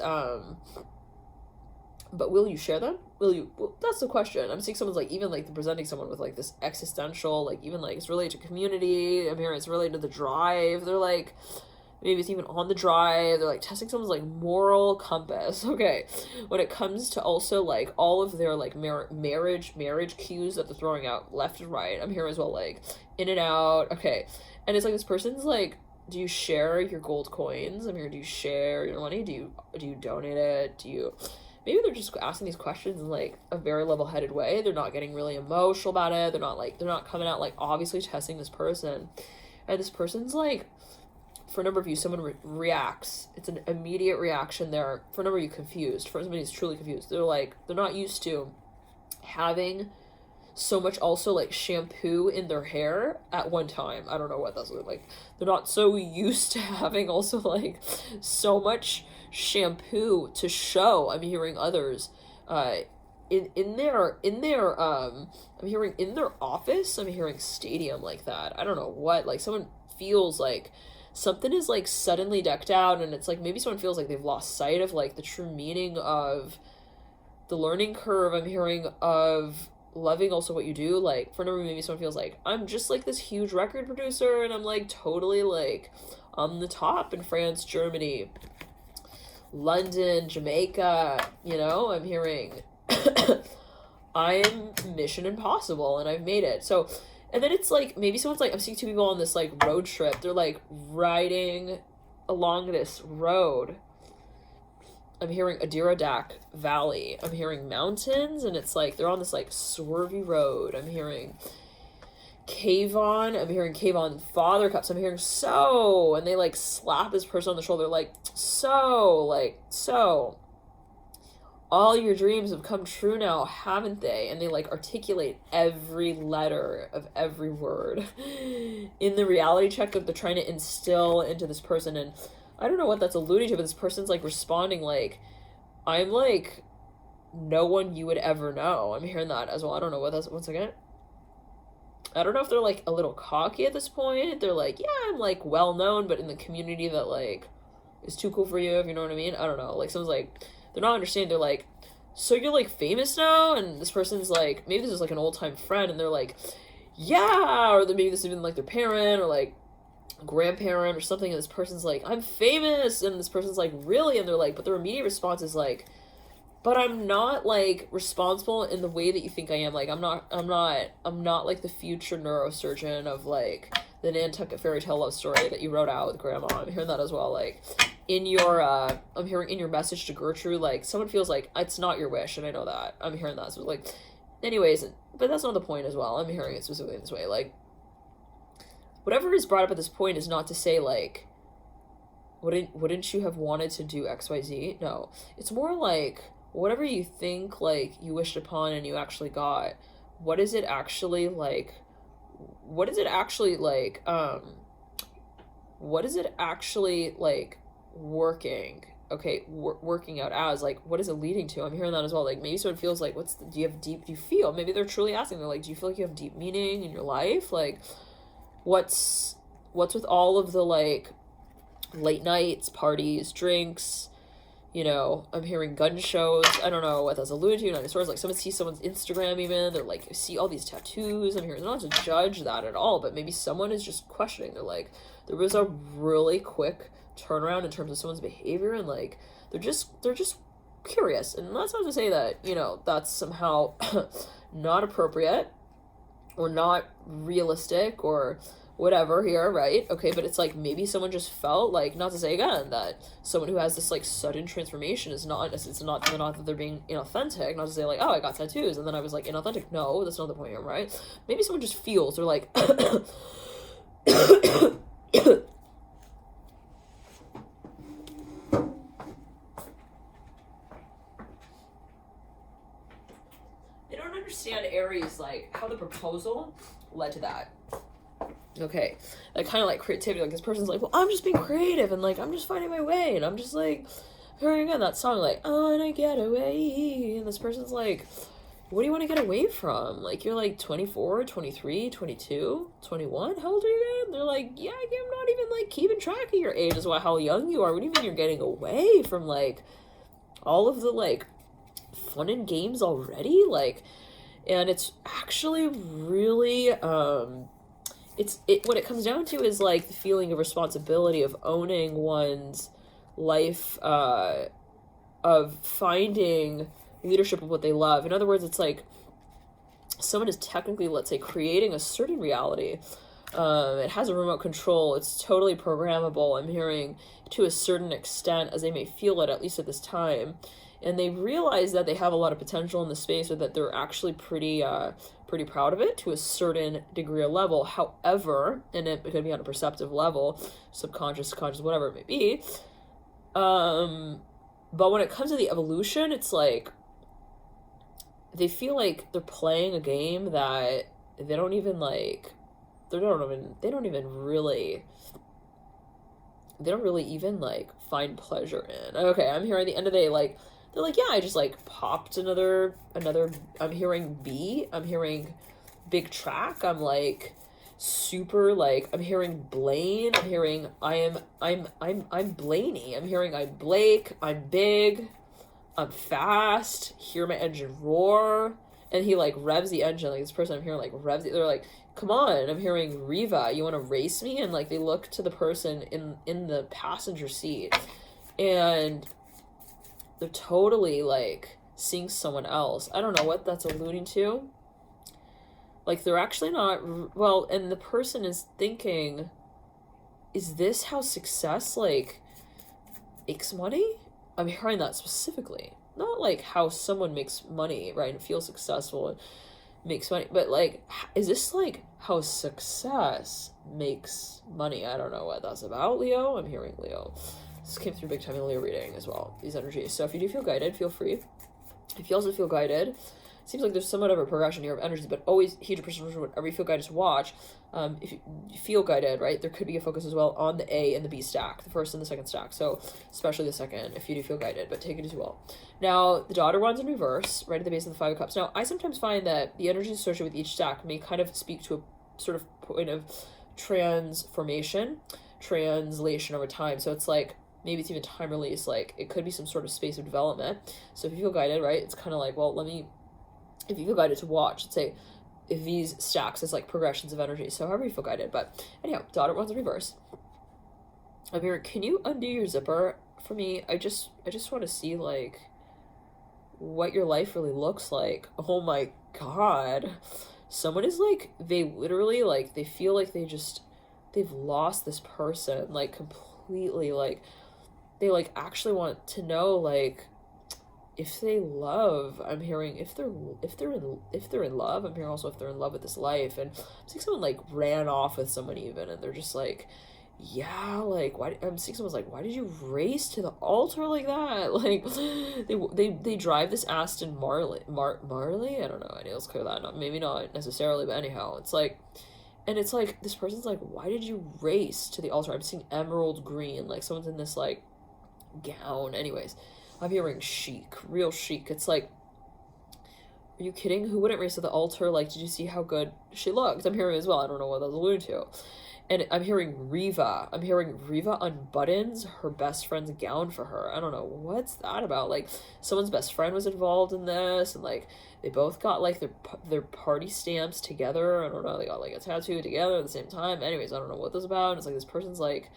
But will you share them? Will you? Well, that's the question. I'm seeing someone's like, even like presenting someone with like this existential, like even like it's related to community. I'm hearing it's related to the drive. They're like, maybe it's even on the drive. They're like testing someone's like moral compass. Okay, when it comes to also like all of their like marriage cues that they're throwing out left and right, I'm hearing as well like in and out. Okay, and it's like this person's like, do you share your gold coins? I'm here. Do you share your money? Do you donate it? Do you? maybe they're just asking these questions in like a very level-headed way. They're not getting really emotional about it. They're not coming out like obviously testing this person. And this person's like, for a number of you, someone reacts. It's an immediate reaction there. For a number of you, confused. For somebody who's truly confused. They're not used to having so much also like shampoo in their hair at one time. I don't know what that's like. They're not so used to having also like so much shampoo to show. I'm hearing others in their I'm hearing in their office. I'm hearing stadium like that. I don't know what, like someone feels like something is like suddenly decked out, and it's like maybe someone feels like they've lost sight of like the true meaning of the learning curve. I'm hearing of loving also what you do. Like for number, maybe someone feels like I'm just like this huge record producer and I'm like totally like on the top in France, Germany, London, Jamaica, you know. I'm hearing I'm Mission Impossible and I've made it. So, and then it's like maybe someone's like, I'm seeing two people on this like road trip. They're like riding along this road. I'm hearing Adirondack Valley. I'm hearing mountains, and it's like they're on this like swervy road. I'm hearing Kayvon. I'm hearing Kayvon Father Cups. I'm hearing so, and they like slap this person on the shoulder like so. All your dreams have come true now, haven't they? And they like articulate every letter of every word in the reality check that they're trying to instill into this person. And I don't know what that's alluding to, but this person's like responding like, I'm like no one you would ever know. I'm hearing that as well. I don't know what that's, once again. I don't know if they're like a little cocky at this point. They're like, yeah, I'm like well known, but in the community that like is too cool for you, if you know what I mean. I don't know. Like someone's like, they're not understanding. They're like, so you're like famous now? And this person's like, maybe this is like an old time friend, and they're like, yeah, or maybe this is even like their parent or like grandparent or something, and this person's like, I'm famous, and this person's like, really? And they're like, but their immediate response is like, but I'm not like responsible in the way that you think I am. Like I'm not like the future neurosurgeon of like the Nantucket fairy tale love story that you wrote out with grandma. I'm hearing that as well. Like in your I'm hearing in your message to Gertrude, like someone feels like it's not your wish, and I know that. I'm hearing that. So like anyways, but that's not the point as well. I'm hearing it specifically in this way. Like whatever is brought up at this point is not to say like wouldn't you have wanted to do XYZ? No. It's more like whatever you think like you wished upon and you actually got, what is it actually like what is it actually like working, okay, working out as, like, what is it leading to? I'm hearing that as well. Like maybe someone feels like, do you feel, maybe they're truly asking, they're like, do you feel like you have deep meaning in your life? Like what's with all of the like late nights, parties, drinks, you know. I'm hearing gun shows. I don't know what that's alluding to. Not like someone sees someone's Instagram even, they're like, see all these tattoos. I'm hearing, not to judge that at all, but maybe someone is just questioning. They're like, there was a really quick turnaround in terms of someone's behavior, and like they're just curious. And that's not to say that, you know, that's somehow not appropriate or not realistic or whatever here, right? Okay, but it's like maybe someone just felt like, not to say again that someone who has this like sudden transformation is not that they're being inauthentic, not to say like, oh, I got tattoos and then I was like inauthentic. No, that's not the point here, right? Maybe someone just feels, they're like they don't understand, Aries, like how the proposal led to that. Okay, that kind of like creativity, like this person's like, well, I'm just being creative and like I'm just finding my way, and I'm just like hearing again that song like, I wanna get away, and this person's like, what do you want to get away from? Like you're like 24, 23, 22, 21, how old are you again? They're like, yeah, I'm not even like keeping track of your age as well, how young you are. What do you mean you're getting away from like all of the like fun and games already? Like, and it's actually really what it comes down to is like the feeling of responsibility of owning one's life, of finding leadership of what they love. In other words, it's like someone is technically, let's say, creating a certain reality. It has a remote control. It's totally programmable. I'm hearing to a certain extent, as they may feel it, at least at this time. and they realize that they have a lot of potential in the space, or that they're actually pretty proud of it to a certain degree or level. However, and it could be on a perceptive level, subconscious, conscious, whatever it may be. But when it comes to the evolution, it's like they feel like they're playing a game that they don't even like. They don't really even like find pleasure in. Okay, I'm here at the end of the day, like they're like, yeah, I just like popped another. I'm hearing B. I'm hearing big track. I'm like super like I'm hearing Blaine. I'm hearing I'm Blaney. I'm hearing I'm Blake. I'm big. I'm fast. Hear my engine roar. And he like revs the engine. Like this person I'm hearing like revs it. They're like, come on, I'm hearing Reva, you want to race me? And like they look to the person in the passenger seat, and they're totally like seeing someone else. I don't know what that's alluding to. Like they're actually not well, and the person is thinking, is this how success like makes money? I'm hearing that specifically. Not like how someone makes money, right, and feels successful and makes money, but like, is this like how success makes money? I don't know what that's about, Leo. I'm hearing Leo. This came through big time in Leo reading as well, these energies. So if you do feel guided, feel free. If you also feel guided, it seems like there's somewhat of a progression here of energies, but always heed your perception whenever you feel guided to watch. If you feel guided, right, there could be a focus as well on the A and the B stack, the first and the second stack. So especially the second, if you do feel guided, but take it as well. Now, the daughter wands in reverse, right at the base of the Five of Cups. Now, I sometimes find that the energies associated with each stack may kind of speak to a sort of point of transformation, translation over time. So it's like, maybe it's even time release, like it could be some sort of space of development. So if you feel guided, right, it's kind of like, well, if you feel guided to watch, let's say, if these stacks as like progressions of energy. So however you feel guided. But anyhow, daughter wands in reverse. I'm here. Can you undo your zipper for me? I just want to see like what your life really looks like. Oh my god. Someone is like, they literally like, they feel like they've lost this person like completely. Like they like actually want to know like if they love. I'm hearing if they're in love. I'm hearing also if they're in love with this life. And I'm seeing someone like ran off with someone even, and they're just like, yeah, like why? I'm seeing someone's like, why did you race to the altar like that? Like they drive this Aston Marley. I don't know. I need to clear that up. Maybe not necessarily, but anyhow, it's like. And it's like, this person's like, why did you race to the altar? I'm seeing emerald green, like someone's in this like gown. Anyways, I'm hearing chic, real chic. It's like, are you kidding? Who wouldn't race to the altar? Like, did you see how good she looked? I'm hearing as well. I don't know what that was alluding to. And I'm hearing Reva. I'm hearing Reva unbuttons her best friend's gown for her. I don't know. What's that about? Like, someone's best friend was involved in this, and like, they both got like their party stamps together. I don't know. They got like a tattoo together at the same time. Anyways, I don't know what this is about. And it's like, this person's like,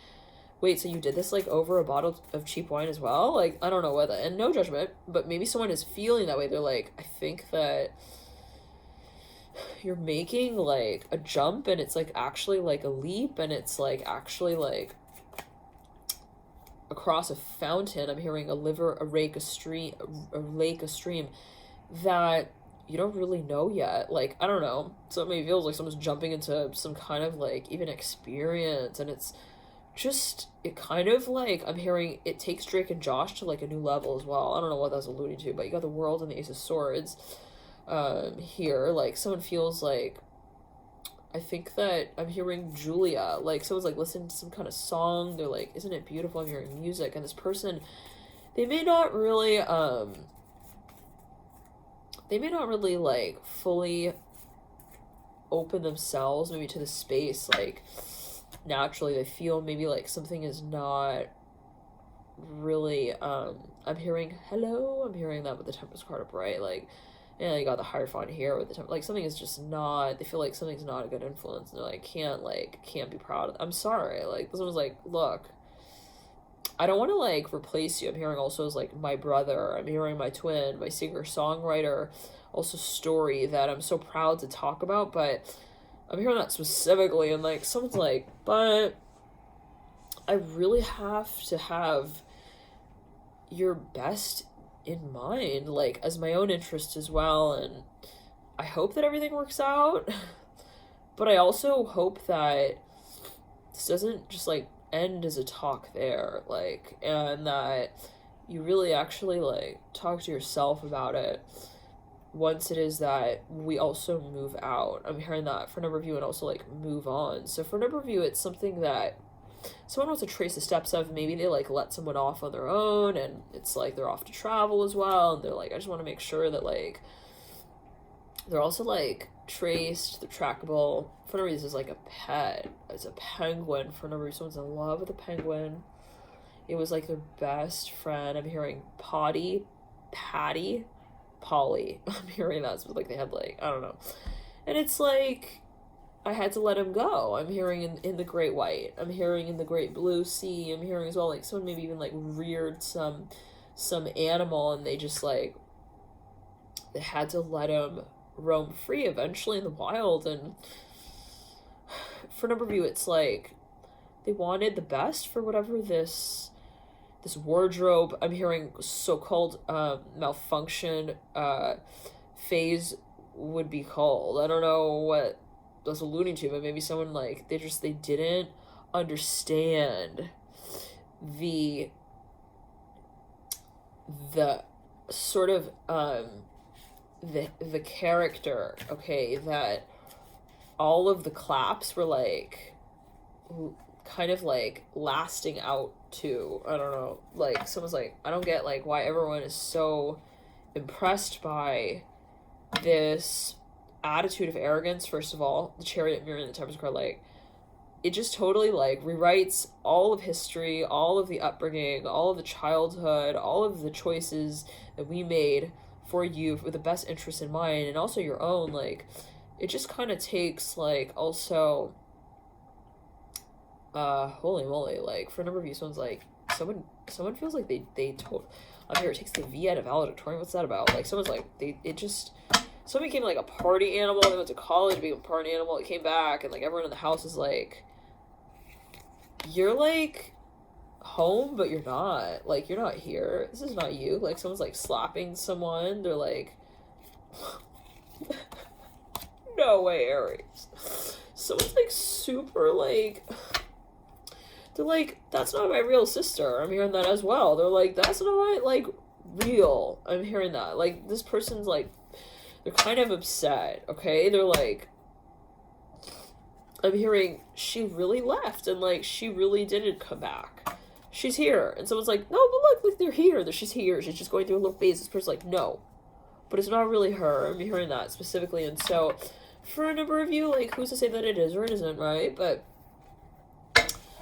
wait, so you did this like over a bottle of cheap wine as well? Like, I don't know what that, and no judgment, but maybe someone is feeling that way. They're like, I think that you're making like a jump, and it's like actually like a leap, and it's like actually like across a fountain. I'm hearing a lake, a stream that you don't really know yet. Like, I don't know. So it maybe feels like someone's jumping into some kind of like even experience, and it's just, it kind of like, I'm hearing it takes Drake and Josh to like a new level as well. I don't know what that's alluding to, but you got the World and the Ace of Swords here. Like, someone feels like, I think that I'm hearing Julia, like someone's like listening to some kind of song. They're like, isn't it beautiful? I'm hearing music. And this person, they may not really like fully open themselves maybe to the space. Like, naturally they feel maybe like something is not really I'm hearing hello. I'm hearing that with the Tempest card upright. Like, and you got the Hierophant here with the Tempest. Like, something is just not, they feel like something's not a good influence, and they're like, can't be proud of. I'm sorry. Like, someone's like, look, I don't want to like replace you. I'm hearing also is like my brother. I'm hearing my twin, my singer songwriter, also story that I'm so proud to talk about. But I'm hearing that specifically, and like someone's like, but I really have to have your best in mind, like, as my own interest as well, and I hope that everything works out, but I also hope that this doesn't just, like, end as a talk there, like, and that you really actually, like, talk to yourself about it once it is that we also move out. I'm hearing that for a number of you, and also, like, move on. So for a number of you, it's something that someone wants to trace the steps of. Maybe they, like, let someone off on their own, and it's like they're off to travel as well, and they're like, I just want to make sure that, like, they're also, like, traced, they're trackable. For a number of you, this is like a pet. It's a penguin. For a number of you, someone's in love with a penguin. It was like their best friend. I'm hearing Patty, Polly. I'm hearing that. So, like, they had, like, I don't know. And it's like, I had to let him go. I'm hearing in the great white. I'm hearing in the great blue sea. I'm hearing as well, like, someone maybe even, like, reared some animal, and they just, like, they had to let him roam free eventually in the wild. And for a number of you, it's like they wanted the best for whatever this wardrobe, I'm hearing, so-called malfunction phase would be called. I don't know what that's alluding to, but maybe someone, like, they didn't understand the sort of the character, okay, that all of the claps were, like, kind of, like, lasting out to. I don't know, like, someone's like, I don't get, like, why everyone is so impressed by this attitude of arrogance. First of all, the Chariot mirror in the Temperance card, like, it just totally, like, rewrites all of history, all of the upbringing, all of the childhood, all of the choices that we made for you with the best interest in mind, and also your own. Like, it just kind of takes, like, also, holy moly, like, for a number of you, someone's like, someone feels like they told, I'm here, it takes the V out of valedictorian. What's that about? Like, someone's like, someone became, like, a party animal. They went to college, became a party animal. It came back, and, like, everyone in the house is like, you're, like, home, but you're not. Like, you're not here. This is not you. Like, someone's, like, slapping someone. They're like, no way, Aries. Someone's, like, super, like, they're like, that's not my real sister. I'm hearing that as well. They're like, that's not, like, real. I'm hearing that. Like, this person's, like, they're kind of upset, okay? They're like, I'm hearing she really left, and, like, she really didn't come back. She's here. And someone's like, no, but look, they're here. She's here. She's just going through a little phase. This person's like, no. But it's not really her. I'm hearing that specifically. And so, for a number of you, like, who's to say that it is or it isn't, right? But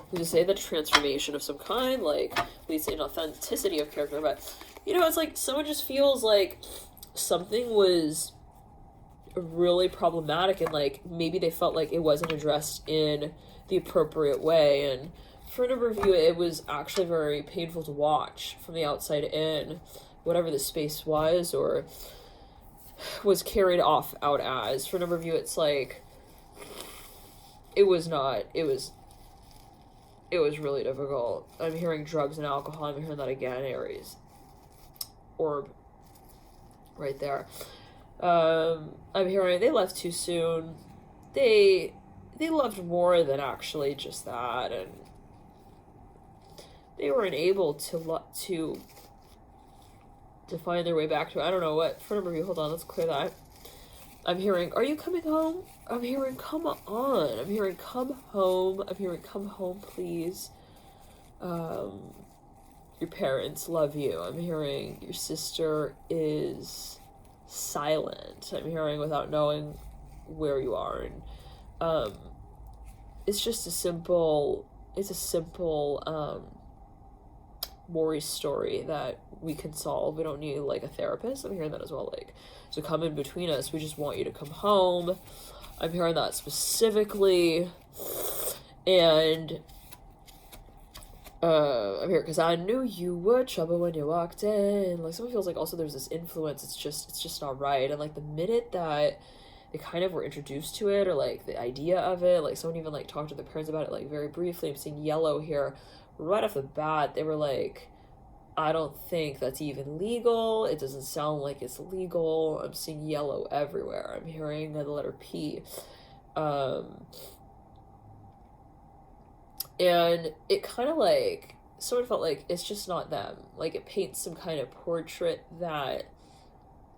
who's to say that transformation of some kind, like, leads to an authenticity of character. But, you know, it's like someone just feels like something was really problematic, and, like, maybe they felt like it wasn't addressed in the appropriate way. And for a number of you, it was actually very painful to watch from the outside in, whatever the space was or was carried out as. For a number of you, it's like, it was really difficult. I'm hearing drugs and alcohol. I'm hearing that again, Aries. Orb. Right there. I'm hearing they left too soon. They loved more than actually just that, and they weren't able to find their way back to it. I don't know what. For number of you, hold on, let's clear that. I'm hearing, are you coming home? I'm hearing, come on. I'm hearing, come home. I'm hearing, come home, please. Your parents love you. I'm hearing your sister is silent. I'm hearing without knowing where you are. And it's just a simple worry story that we can solve. We don't need, like, a therapist. I'm hearing that as well, like, to come in between us. We just want you to come home. I'm hearing that specifically. And I'm here because I knew you were trouble when you walked in. Like, someone feels like also there's this influence. It's just not right. And, like, the minute that they kind of were introduced to it, or, like, the idea of it, like, someone even, like, talked to their parents about it, like, very briefly. I'm seeing yellow here right off the bat. They were like, I don't think that's even legal. It doesn't sound like it's legal. I'm seeing yellow everywhere. I'm hearing the letter P. And it kind of like, sort of felt like it's just not them. Like it paints some kind of portrait that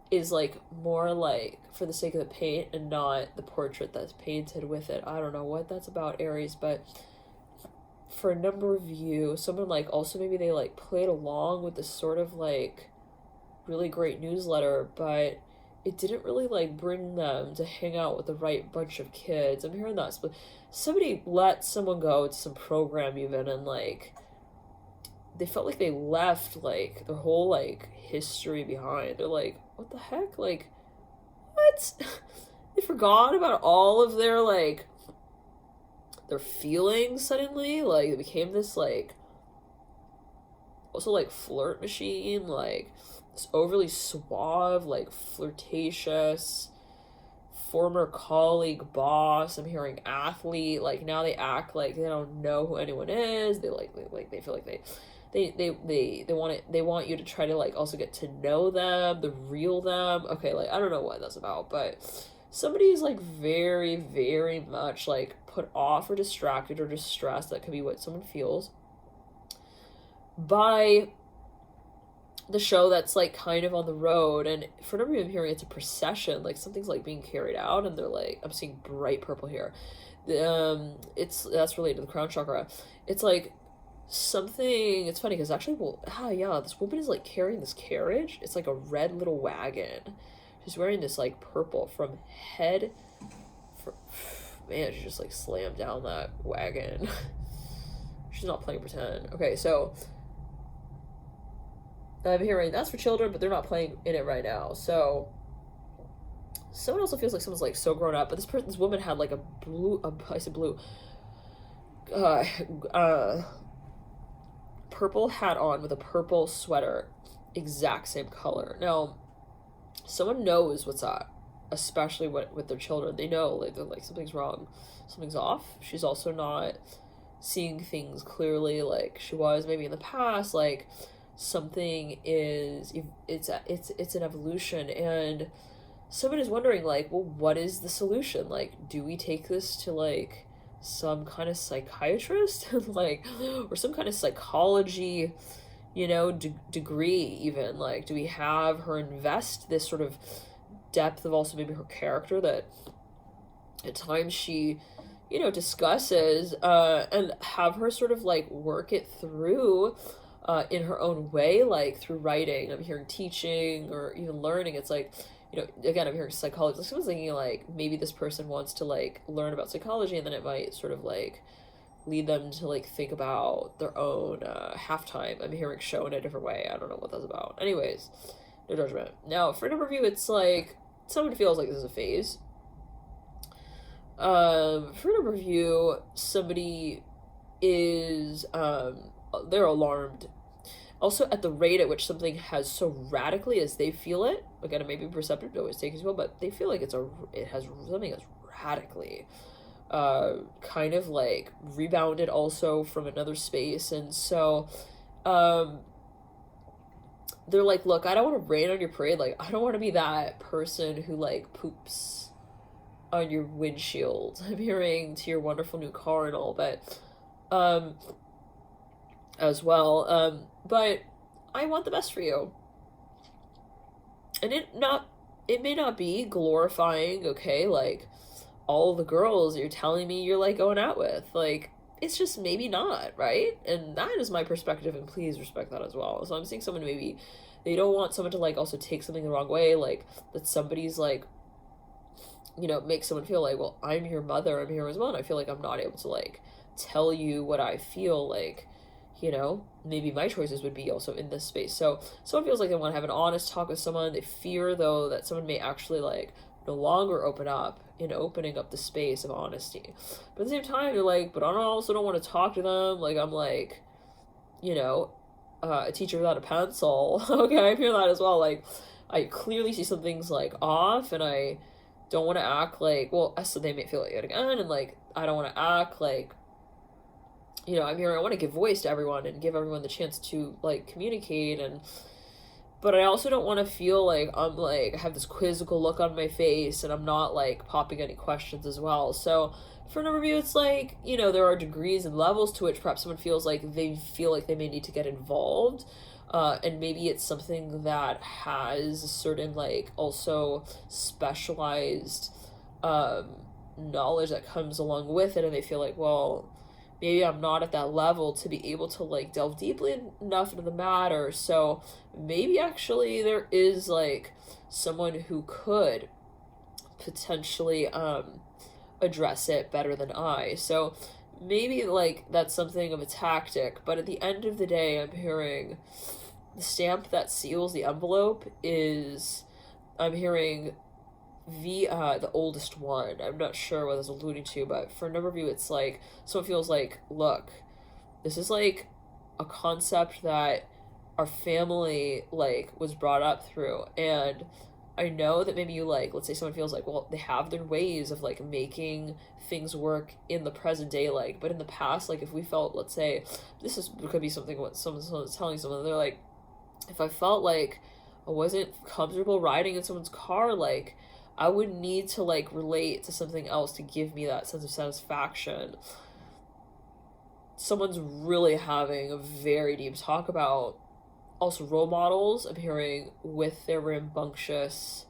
is like more like for the sake of the paint and not the portrait that's painted with it. I don't know what that's about, Aries, but for a number of you, someone like also maybe they like played along with this sort of like really great newsletter, but it didn't really like bring them to hang out with the right bunch of kids. I'm hearing that somebody let someone go to some program even, and like they felt like they left like their whole like history behind. They're like, what the heck? Like, what? They forgot about all of their like their feelings suddenly. Like it became this like also like flirt machine, like this overly suave, like flirtatious former colleague, boss. I'm hearing athlete. Like now they act like they don't know who anyone is. They they feel like they want you to try to like also get to know them, the real them. Okay, like I don't know what that's about, but somebody's like very, very much like put off or distracted or distressed. That could be what someone feels by the show that's like kind of on the road. And for some reason I'm hearing it's a procession, like something's like being carried out, and they're like, I'm seeing bright purple here. That's related to the crown chakra. It's like something, it's funny because actually, this woman is like carrying this carriage. It's like a red little wagon. She's wearing this like purple from head man, she just like slammed down that wagon. She's not playing pretend. Okay, so I'm hearing that's for children, but they're not playing in it right now. So someone also feels like someone's like so grown up, but this woman had like a purple hat on with a purple sweater, exact same color. Now, someone knows what's up, especially with their children. They know like they're like something's wrong, something's off. She's also not seeing things clearly like she was maybe in the past. Like something is it's an evolution, and someone is wondering like, well, what is the solution? Like, do we take this to like some kind of psychiatrist like, or some kind of psychology, degree even? Like, do we have her invest this sort of depth of also maybe her character that at times she discusses, and have her sort of like work it through in her own way, like through writing. I'm hearing teaching or even learning. It's like, again, I'm hearing psychology. Like someone's thinking like maybe this person wants to like learn about psychology, and then it might sort of like lead them to like think about their own halftime. I'm hearing show in a different way. I don't know what that's about. Anyways, no judgment. Now, for a number of you, it's like someone feels like this is a phase. For a number of you, somebody is they're alarmed also at the rate at which something has so radically, as they feel it, again, it may be perceptive, don't always take as well, but they feel like it has something that's radically kind of like rebounded also from another space. And so they're like, look, I don't want to rain on your parade. Like, I don't want to be that person who like poops on your windshield. I'm hearing to your wonderful new car and all, but as well, but I want the best for you. And it may not be glorifying, okay, like all the girls you're telling me you're like going out with, like it's just maybe not, right? And that is my perspective, and please respect that as well. So I'm seeing someone, maybe they don't want someone to like also take something the wrong way, like that somebody's like, make someone feel like, well, I'm your mother, I'm here as well, and I feel like I'm not able to like tell you what I feel like, maybe my choices would be also in this space. So someone feels like they want to have an honest talk with someone. They fear though that someone may actually like no longer open up in opening up the space of honesty. But at the same time, you're like, but I also don't want to talk to them. Like, I'm like, a teacher without a pencil. Okay, I hear that as well. Like, I clearly see some things like off, and I don't want to act like, well, so they may feel like it again, and like, I don't want to act like you know, I'm here, I want to give voice to everyone and give everyone the chance to like communicate, but I also don't want to feel like I'm like, I have this quizzical look on my face and I'm not like popping any questions as well. So for a number of you, it's like, you know, there are degrees and levels to which perhaps someone feels like they may need to get involved. And maybe it's something that has a certain like also specialized knowledge that comes along with it, and they feel like, well, maybe I'm not at that level to be able to like delve deeply enough into the matter. So maybe actually there is like someone who could potentially address it better than I. So maybe like that's something of a tactic, but at the end of the day, I'm hearing the stamp that seals the envelope is, I'm hearing the oldest one. I'm not sure what I was alluding to, but for a number of you, it's like someone feels like, look, this is like a concept that our family like was brought up through, and I know that maybe you like, let's say someone feels like, well, they have their ways of like making things work in the present day, like, but in the past, like if we felt, let's say, could be something what someone's telling someone, they're like, if I felt like I wasn't comfortable riding in someone's car, like I would need to like relate to something else to give me that sense of satisfaction. Someone's really having a very deep talk about also role models. I'm hearing with their rambunctious,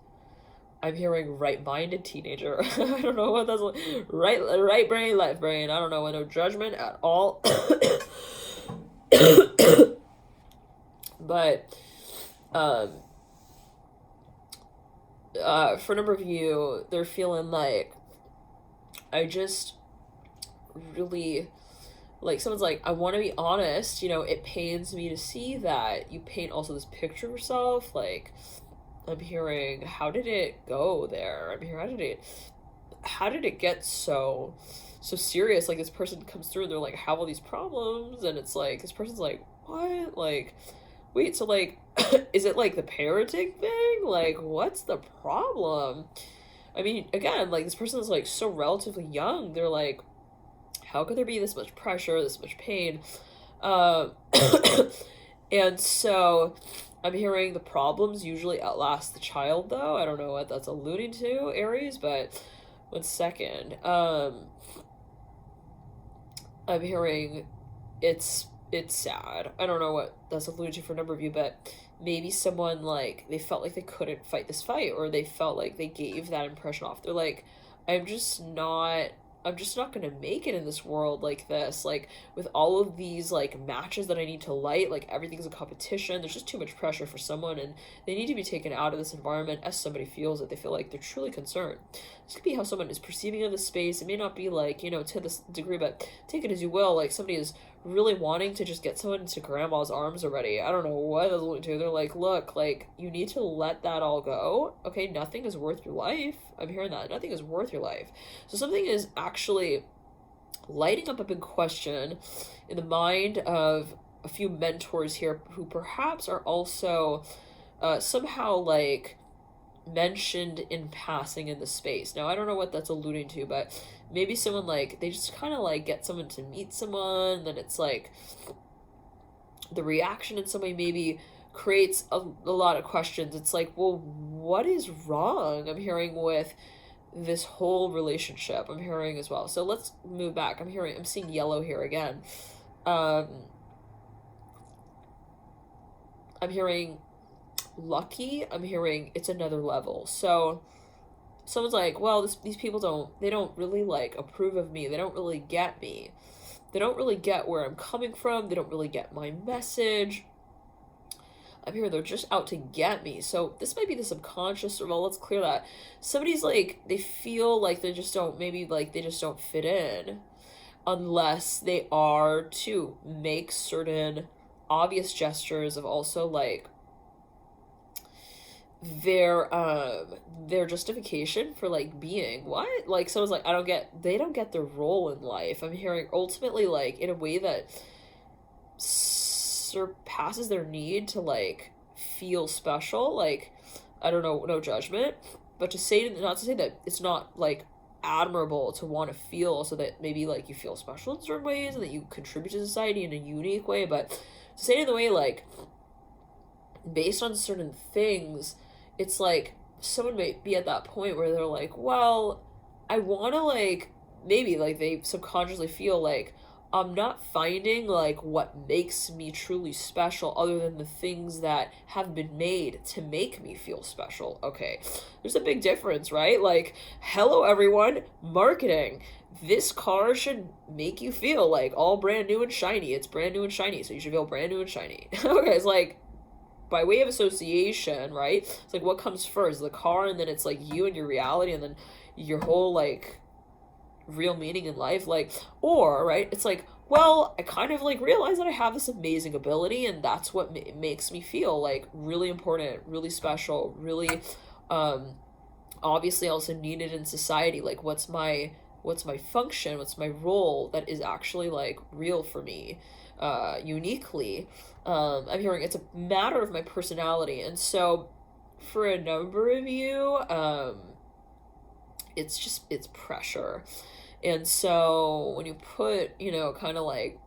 I'm hearing right-minded teenager. I don't know what that's like. Right brain, left brain. I don't know. No judgment at all. But for a number of you, they're feeling like, I just really, like, someone's like, I want to be honest, you know, it pains me to see that you paint also this picture of yourself, like, I'm hearing, how did it go there? I'm hearing, how did it get so serious? Like, this person comes through and they're like, have all these problems, and it's like, this person's like, what? Like, wait, so like, is it like the parenting thing? Like, what's the problem? I mean, again, like, this person is like so relatively young. They're like, how could there be this much pressure, this much pain? And so I'm hearing the problems usually outlast the child, though. I don't know what that's alluding to, Aries, but one second. I'm hearing it's sad. I don't know what that's alluding to for a number of you, but maybe someone, like, they felt like they couldn't fight this fight, or they felt like they gave that impression off. They're like, I'm just not gonna make it in this world like this, like, with all of these, like, matches that I need to light, like, everything's a competition, there's just too much pressure for someone, and they need to be taken out of this environment as somebody feels it. They feel like they're truly concerned. This could be how someone is perceiving of the space. It may not be, like, you know, to this degree, but take it as you will. Like, somebody is really wanting to just get someone into grandma's arms already. I don't know what they're looking to. They're like, look, like, you need to let that all go. Okay, nothing is worth your life. I'm hearing that. Nothing is worth your life. So something is actually lighting up a big question in the mind of a few mentors here who perhaps are also somehow, like, mentioned in passing in the space. Now, I don't know what that's alluding to, but maybe someone, like, they just kind of, like, get someone to meet someone, then it's, like, the reaction in some way maybe creates a lot of questions. It's like, well, what is wrong? I'm hearing with this whole relationship. I'm hearing as well. So let's move back. I'm seeing yellow here again. I'm hearing lucky. I'm hearing it's another level. So someone's like, well, these people don't really, like, approve of me. They don't really get me. They don't really get where I'm coming from. They don't really get my message. I'm here, they're just out to get me. So this might be the subconscious, or, well, let's clear that. Somebody's like, they feel like they just don't fit in unless they are to make certain obvious gestures of also, like, their justification for, like, being what? Like, someone's like, they don't get their role in life. I'm hearing ultimately, like, in a way that surpasses their need to, like, feel special. Like, I don't know, no judgment, but not to say that it's not, like, admirable to want to feel, so that maybe like you feel special in certain ways and that you contribute to society in a unique way. But to say it in the way like based on certain things, it's like someone might be at that point where they're like, well, I want to like, maybe like they subconsciously feel like I'm not finding like what makes me truly special other than the things that have been made to make me feel special. Okay, there's a big difference, right? Like, hello everyone, marketing. This car should make you feel like all brand new and shiny. It's brand new and shiny, so you should feel brand new and shiny. Okay, it's like, by way of association, right? It's like, what comes first, the car, and then it's like you and your reality, and then your whole like real meaning in life. Like, or right, it's like, well, I kind of like realize that I have this amazing ability, and that's what makes me feel like really important, really special, really obviously also needed in society. Like, what's my function, what's my role that is actually like real for me, uniquely. I'm hearing it's a matter of my personality. And so for a number of you, it's pressure. And so when you put, kind of like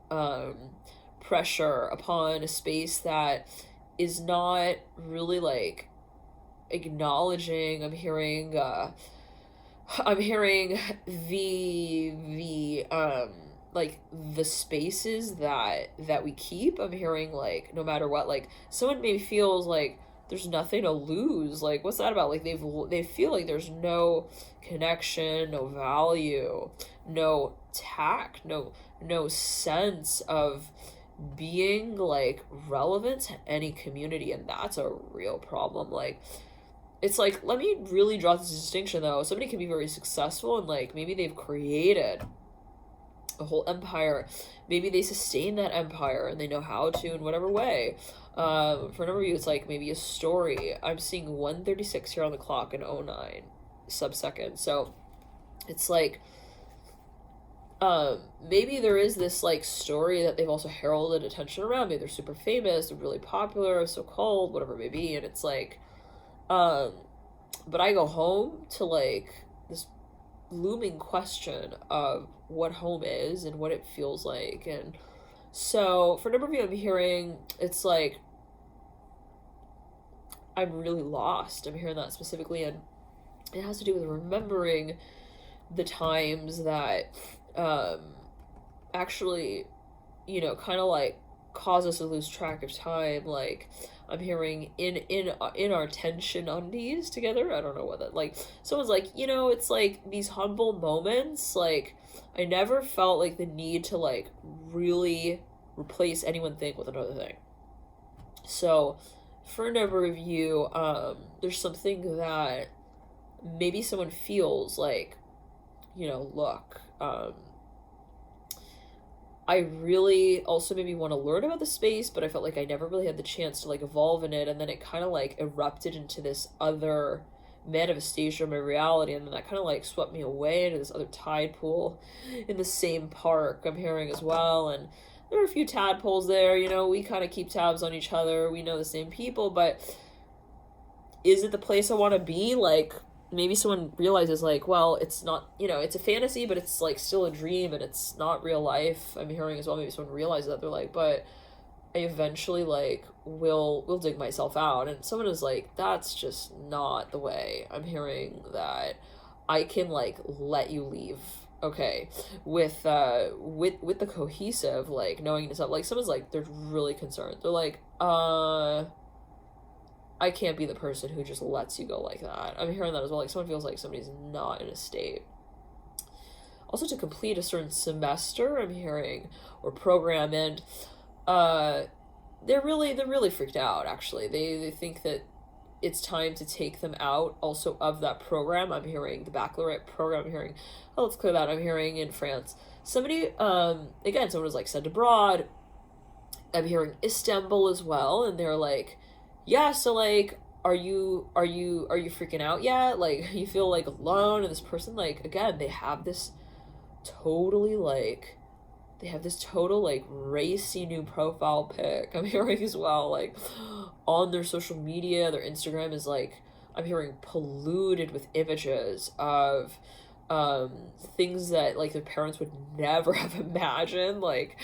pressure upon a space that is not really like acknowledging, I'm hearing the like the spaces that we keep. I'm hearing like, no matter what, like someone maybe feels like there's nothing to lose. Like, what's that about? Like they feel like there's no connection, no value, no tact, no sense of being like relevant to any community, and that's a real problem. Like, it's like, let me really draw this distinction though. Somebody can be very successful and like maybe they've created a whole empire. Maybe they sustain that empire and they know how to in whatever way. For a number of you, it's like maybe a story. I'm seeing 1:36 here on the clock in 09 sub-second. So it's like, maybe there is this like story that they've also heralded attention around. Maybe they're super famous, they're really popular, so-called, whatever it may be. And it's like, but I go home to like this looming question of what home is and what it feels like. And so for a number of you, I'm hearing it's like, I'm really lost. I'm hearing that specifically, and it has to do with remembering the times that actually, kind of like cause us to lose track of time. Like, I'm hearing in our tension undies together. I don't know what that, like, someone's like, it's like these humble moments. Like, I never felt like the need to like really replace any one thing with another thing. So for a number of you, there's something that maybe someone feels like, look, I really also maybe want to learn about the space, but I felt like I never really had the chance to like evolve in it. And then it kind of like erupted into this other manifestation of my reality. And then that kind of like swept me away into this other tide pool in the same park, I'm hearing as well. And there are a few tadpoles there, we kind of keep tabs on each other. We know the same people, but is it the place I want to be? Like, maybe someone realizes like, well, it's not, it's a fantasy, but it's like still a dream and it's not real life. I'm hearing as well, maybe someone realizes that. They're like, but I eventually like will dig myself out. And someone is like, that's just not the way. I'm hearing that I can like let you leave. Okay, with the cohesive, like knowing yourself, like someone's like, they're really concerned. They're like, I can't be the person who just lets you go like that. I'm hearing that as well. Like, someone feels like somebody's not in a state. Also, to complete a certain semester, I'm hearing, or program, and they're really freaked out. Actually, they think that it's time to take them out also of that program. I'm hearing the baccalaureate program. I'm hearing, let's clear that. I'm hearing in France, somebody, again, someone was like sent abroad. I'm hearing Istanbul as well, and they're like, yeah, so like, are you freaking out yet? Like, you feel like alone, and this person, like, again, they have this total like racy new profile pic. I'm hearing as well, like, on their social media, their Instagram is like, I'm hearing polluted with images of things that like their parents would never have imagined. Like,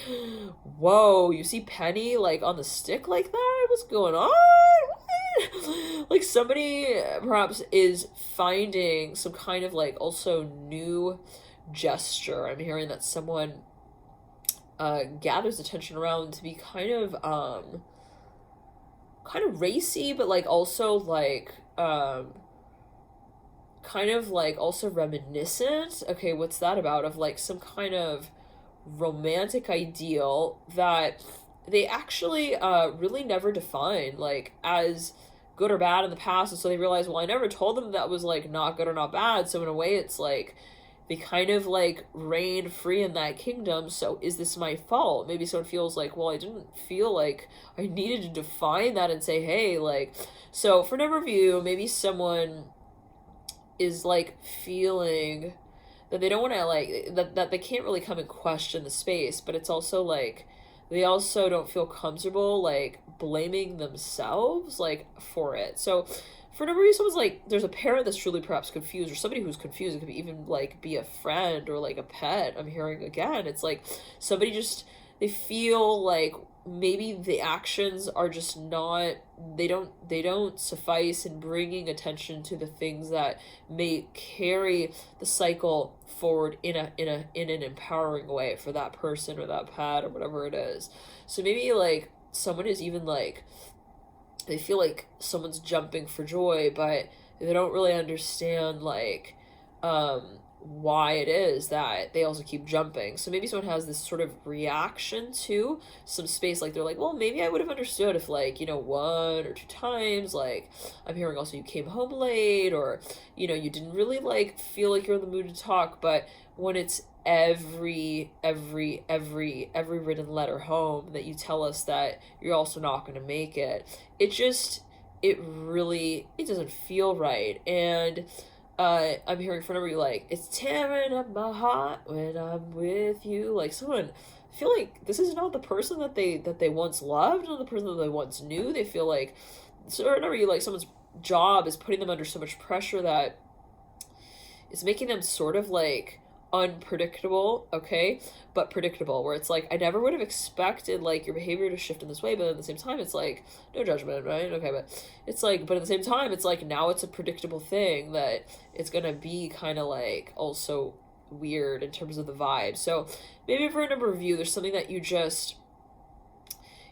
whoa, you see Penny like on the stick like that? What's going on? What? Like somebody perhaps is finding some kind of like also new gesture. I'm hearing that someone gathers attention around to be kind of racy, but like also like kind of like also reminiscent. Okay, what's that about? Of like some kind of romantic ideal that they actually really never defined like as good or bad in the past, and so they realize, well, I never told them that was like not good or not bad, so in a way it's like they kind of like reign free in that kingdom, so is this my fault? Maybe someone feels like, well, I didn't feel like I needed to define that and say, hey, like, so for number of you, maybe someone is like feeling that they don't want to like that they can't really come and question the space, but it's also like they also don't feel comfortable like blaming themselves like for it. So for number of someone's like there's a parent that's truly perhaps confused, or somebody who's confused. It could be even like be a friend or like a pet. I'm hearing again, it's like somebody just, they feel like maybe the actions are just not, they don't suffice in bringing attention to the things that may carry the cycle forward in an empowering way for that person or that pet or whatever it is. So maybe like someone is even like, they feel like someone's jumping for joy, but they don't really understand like why it is that they also keep jumping. So maybe someone has this sort of reaction to some space, like they're like, well, maybe I would have understood if like, you know, one or two times, like I'm hearing also you came home late, or you know, you didn't really like feel like you're in the mood to talk. But when it's every written letter home that you tell us that you're also not going to make it, it just, it really, it doesn't feel right. And I'm hearing from everybody like, it's tearing up my heart when I'm with you. Like someone feel like this is not the person that they once loved, not the person that they once knew. They feel like, so whenever you like someone's job is putting them under so much pressure that it's making them sort of like unpredictable, okay, but predictable, where it's like I never would have expected like your behavior to shift in this way, but at the same time it's like no judgment, right? Okay, but it's like, but at the same time it's like now it's a predictable thing that it's gonna be kind of like also weird in terms of the vibe. So maybe for a number of you there's something that you just,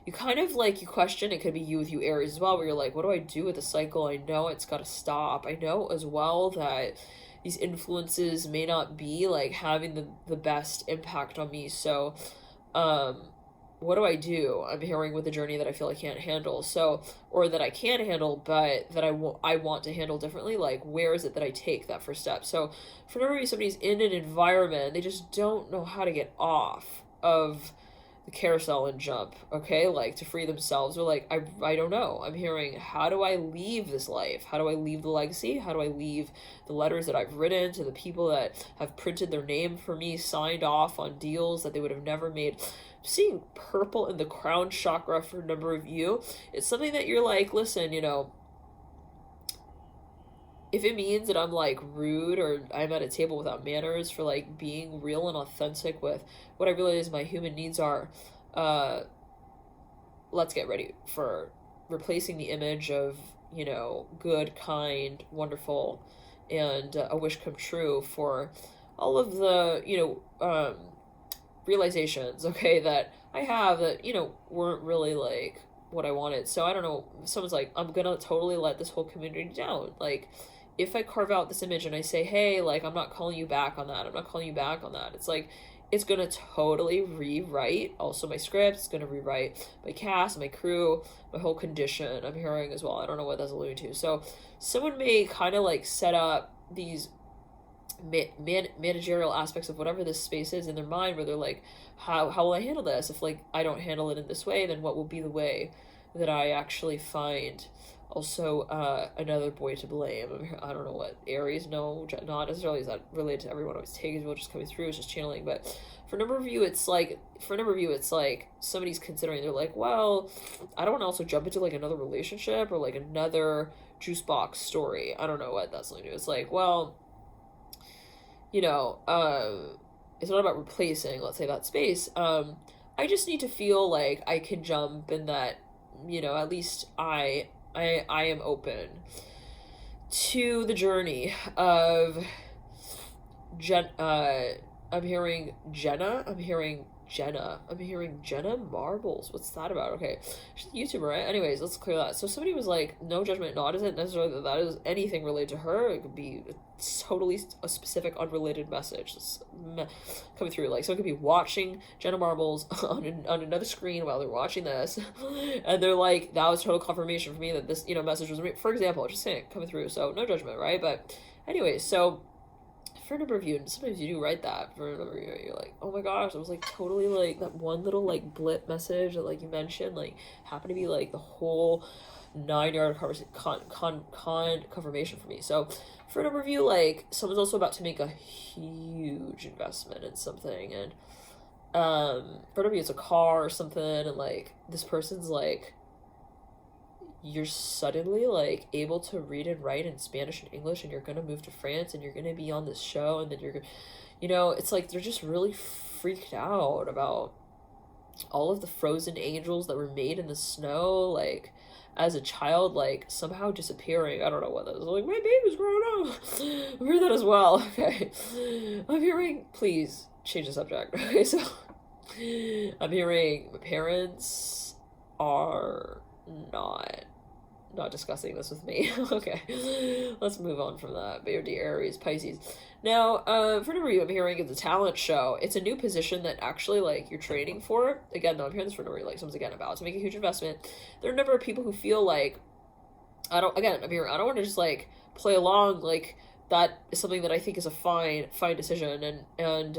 you kind of like, you question, it could be you with you Aries as well, where you're like, what do I do with the cycle? I know it's got to stop. I know as well that these influences may not be like having the best impact on me. So what do I do? I'm hearing with a journey that I feel I can't handle, so, or that I can handle but that I want to handle differently. Like where is it that I take that first step? So for whenever somebody's in an environment, they just don't know how to get off of the carousel and jump, okay, like to free themselves, or like I don't know. I'm hearing, how do I leave this life? How do I leave the legacy? How do I leave the letters that I've written to the people that have printed their name for me, signed off on deals that they would have never made? I'm seeing purple in the crown chakra for a number of you. It's something that you're like, listen, you know, if it means that I'm like rude or I'm at a table without manners for like being real and authentic with what I realize my human needs are, let's get ready for replacing the image of, you know, good, kind, wonderful, and a wish come true for all of the, you know, realizations, okay, that I have that, you know, weren't really like what I wanted. So I don't know, someone's like, I'm gonna totally let this whole community down. Like, if I carve out this image and I say, hey, like, I'm not calling you back on that, I'm not calling you back on that, it's like, it's going to totally rewrite also my script, it's going to rewrite my cast, my crew, my whole condition, I'm hearing as well. I don't know what that's alluding to. So someone may kind of like set up these managerial aspects of whatever this space is in their mind, where they're like, how will I handle this? If like I don't handle it in this way, then what will be the way that I actually find also another boy to blame? I don't know what Aries, no, not necessarily is that related to everyone I was taking as well, just coming through, it's just channeling. But for a number of you it's like, somebody's considering, they're like, well, I don't want to also jump into like another relationship or like another juice box story. I don't know what that's going to do. It's like, well, you know, it's not about replacing, let's say, that space. I just need to feel like I can jump, and that, you know, at least I am open to the journey of I'm hearing Jenna. I'm hearing Jenna. I'm hearing Jenna Marbles. What's that about? Okay. She's a YouTuber, right? Anyways, let's clear that. So somebody was like, no judgment, not isn't necessarily that that is anything related to her. It could be totally a specific unrelated message coming through. Like, someone could be watching Jenna Marbles on another screen while they're watching this, and they're like, that was total confirmation for me that this, you know, message was, for example, just saying, coming through. So no judgment, right? But anyways, so for a number of you, and sometimes you do write that for a number of you, you're like, oh my gosh, I was like totally like that one little like blip message that like you mentioned, like happened to be like the whole 9-yard confirmation for me. So for a number of you, like someone's also about to make a huge investment in something, and for a number of you it's a car or something, and like this person's like, you're suddenly like able to read and write in Spanish and English, and you're gonna move to France, and you're gonna be on this show, and then you're gonna, you know, it's like they're just really freaked out about all of the frozen angels that were made in the snow, like as a child, like somehow disappearing. I don't know what that is. Like, my baby's growing up. I heard that as well. Okay, I'm hearing, please change the subject. Okay, so I'm hearing my parents are not discussing this with me. Okay, let's move on from that. But your dear Aries, Pisces. Now, for number you, I'm hearing it's a talent show. It's a new position that actually, like, you're training for. Again, though, I'm hearing this for number, like, someone's, again, about to make a huge investment. There are a number of people who feel like, I don't want to just, like, play along, like, that is something that I think is a fine decision, and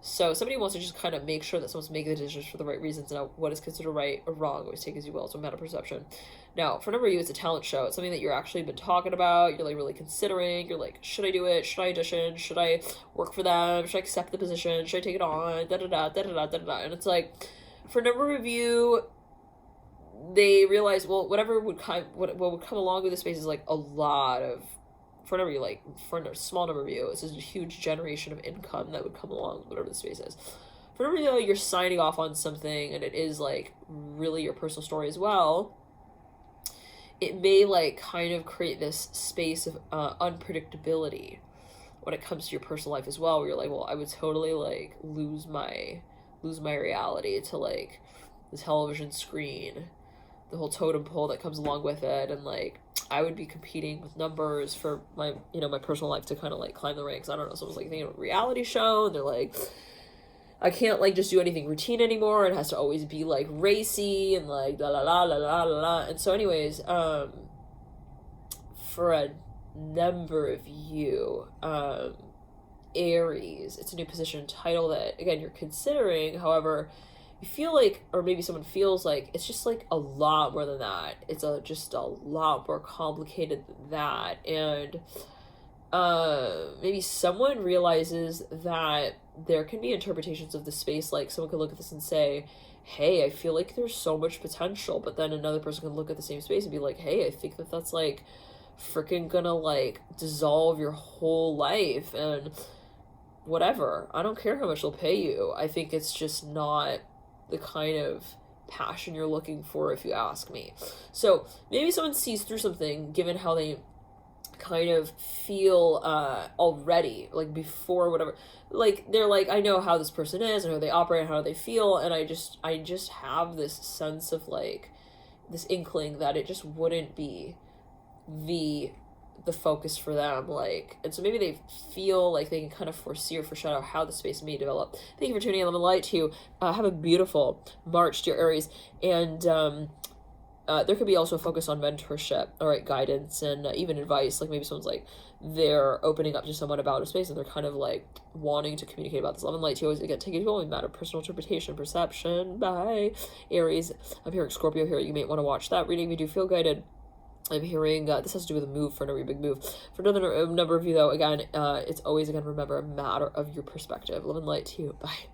so somebody wants to just kind of make sure that someone's making the decisions for the right reasons. Now, what is considered right or wrong, always take as you will. It's a matter of perception. Now, for a number of you, it's a talent show. It's something that you're actually been talking about. You're like really considering. You're like, should I do it? Should I audition? Should I work for them? Should I accept the position? Should I take it on? Da da da da da da da. And it's like, for a number of you, they realize, well, what would come along with this space is like a lot of, for a number of you, like, for a small number of you, it's just a huge generation of income that would come along with whatever the space is. For a number of you, you're signing off on something, and it is, like, really your personal story as well. It may, like, kind of create this space of unpredictability when it comes to your personal life as well, where you're like, well, I would totally, like, lose my reality to, like, the television screen, the whole totem pole that comes along with it, and, like, I would be competing with numbers for my, you know, my personal life to kind of like climb the ranks. I don't know. Someone's like thinking of a reality show, and they're like, I can't like just do anything routine anymore. It has to always be like racy and like la la la la la la la. And so, anyways, for a number of you, Aries, it's a new position title that again you're considering. However, you feel like, or maybe someone feels like, it's just like a lot more than that. It's just a lot more complicated than that. And maybe someone realizes that there can be interpretations of the space. Like someone could look at this and say, hey, I feel like there's so much potential. But then another person can look at the same space and be like, hey, I think that that's like freaking gonna like dissolve your whole life and whatever. I don't care how much they'll pay you. I think it's just not the kind of passion you're looking for, if you ask me. So maybe someone sees through something, given how they kind of feel already, like before whatever, like they're like, I know how this person is and how they operate, how they feel, and I just have this sense of like this inkling that it just wouldn't be the focus for them, like, and so maybe they feel like they can kind of foresee or foreshadow how the space may develop. Thank you for tuning in. Love and light to you. Have a beautiful March, dear Aries, and there could be also a focus on mentorship, all right, guidance, and even advice. Like maybe someone's like, they're opening up to someone about a space and they're kind of like wanting to communicate about this. Love and light to you. Always again, take it as well. Matter, personal interpretation, perception. Bye, Aries. I'm hearing Scorpio here. You may want to watch that reading if you do feel guided. I'm hearing this has to do with a move, for another big move. For another number of you, though, again, it's always, again, remember, a matter of your perspective. Love and light to you. Bye.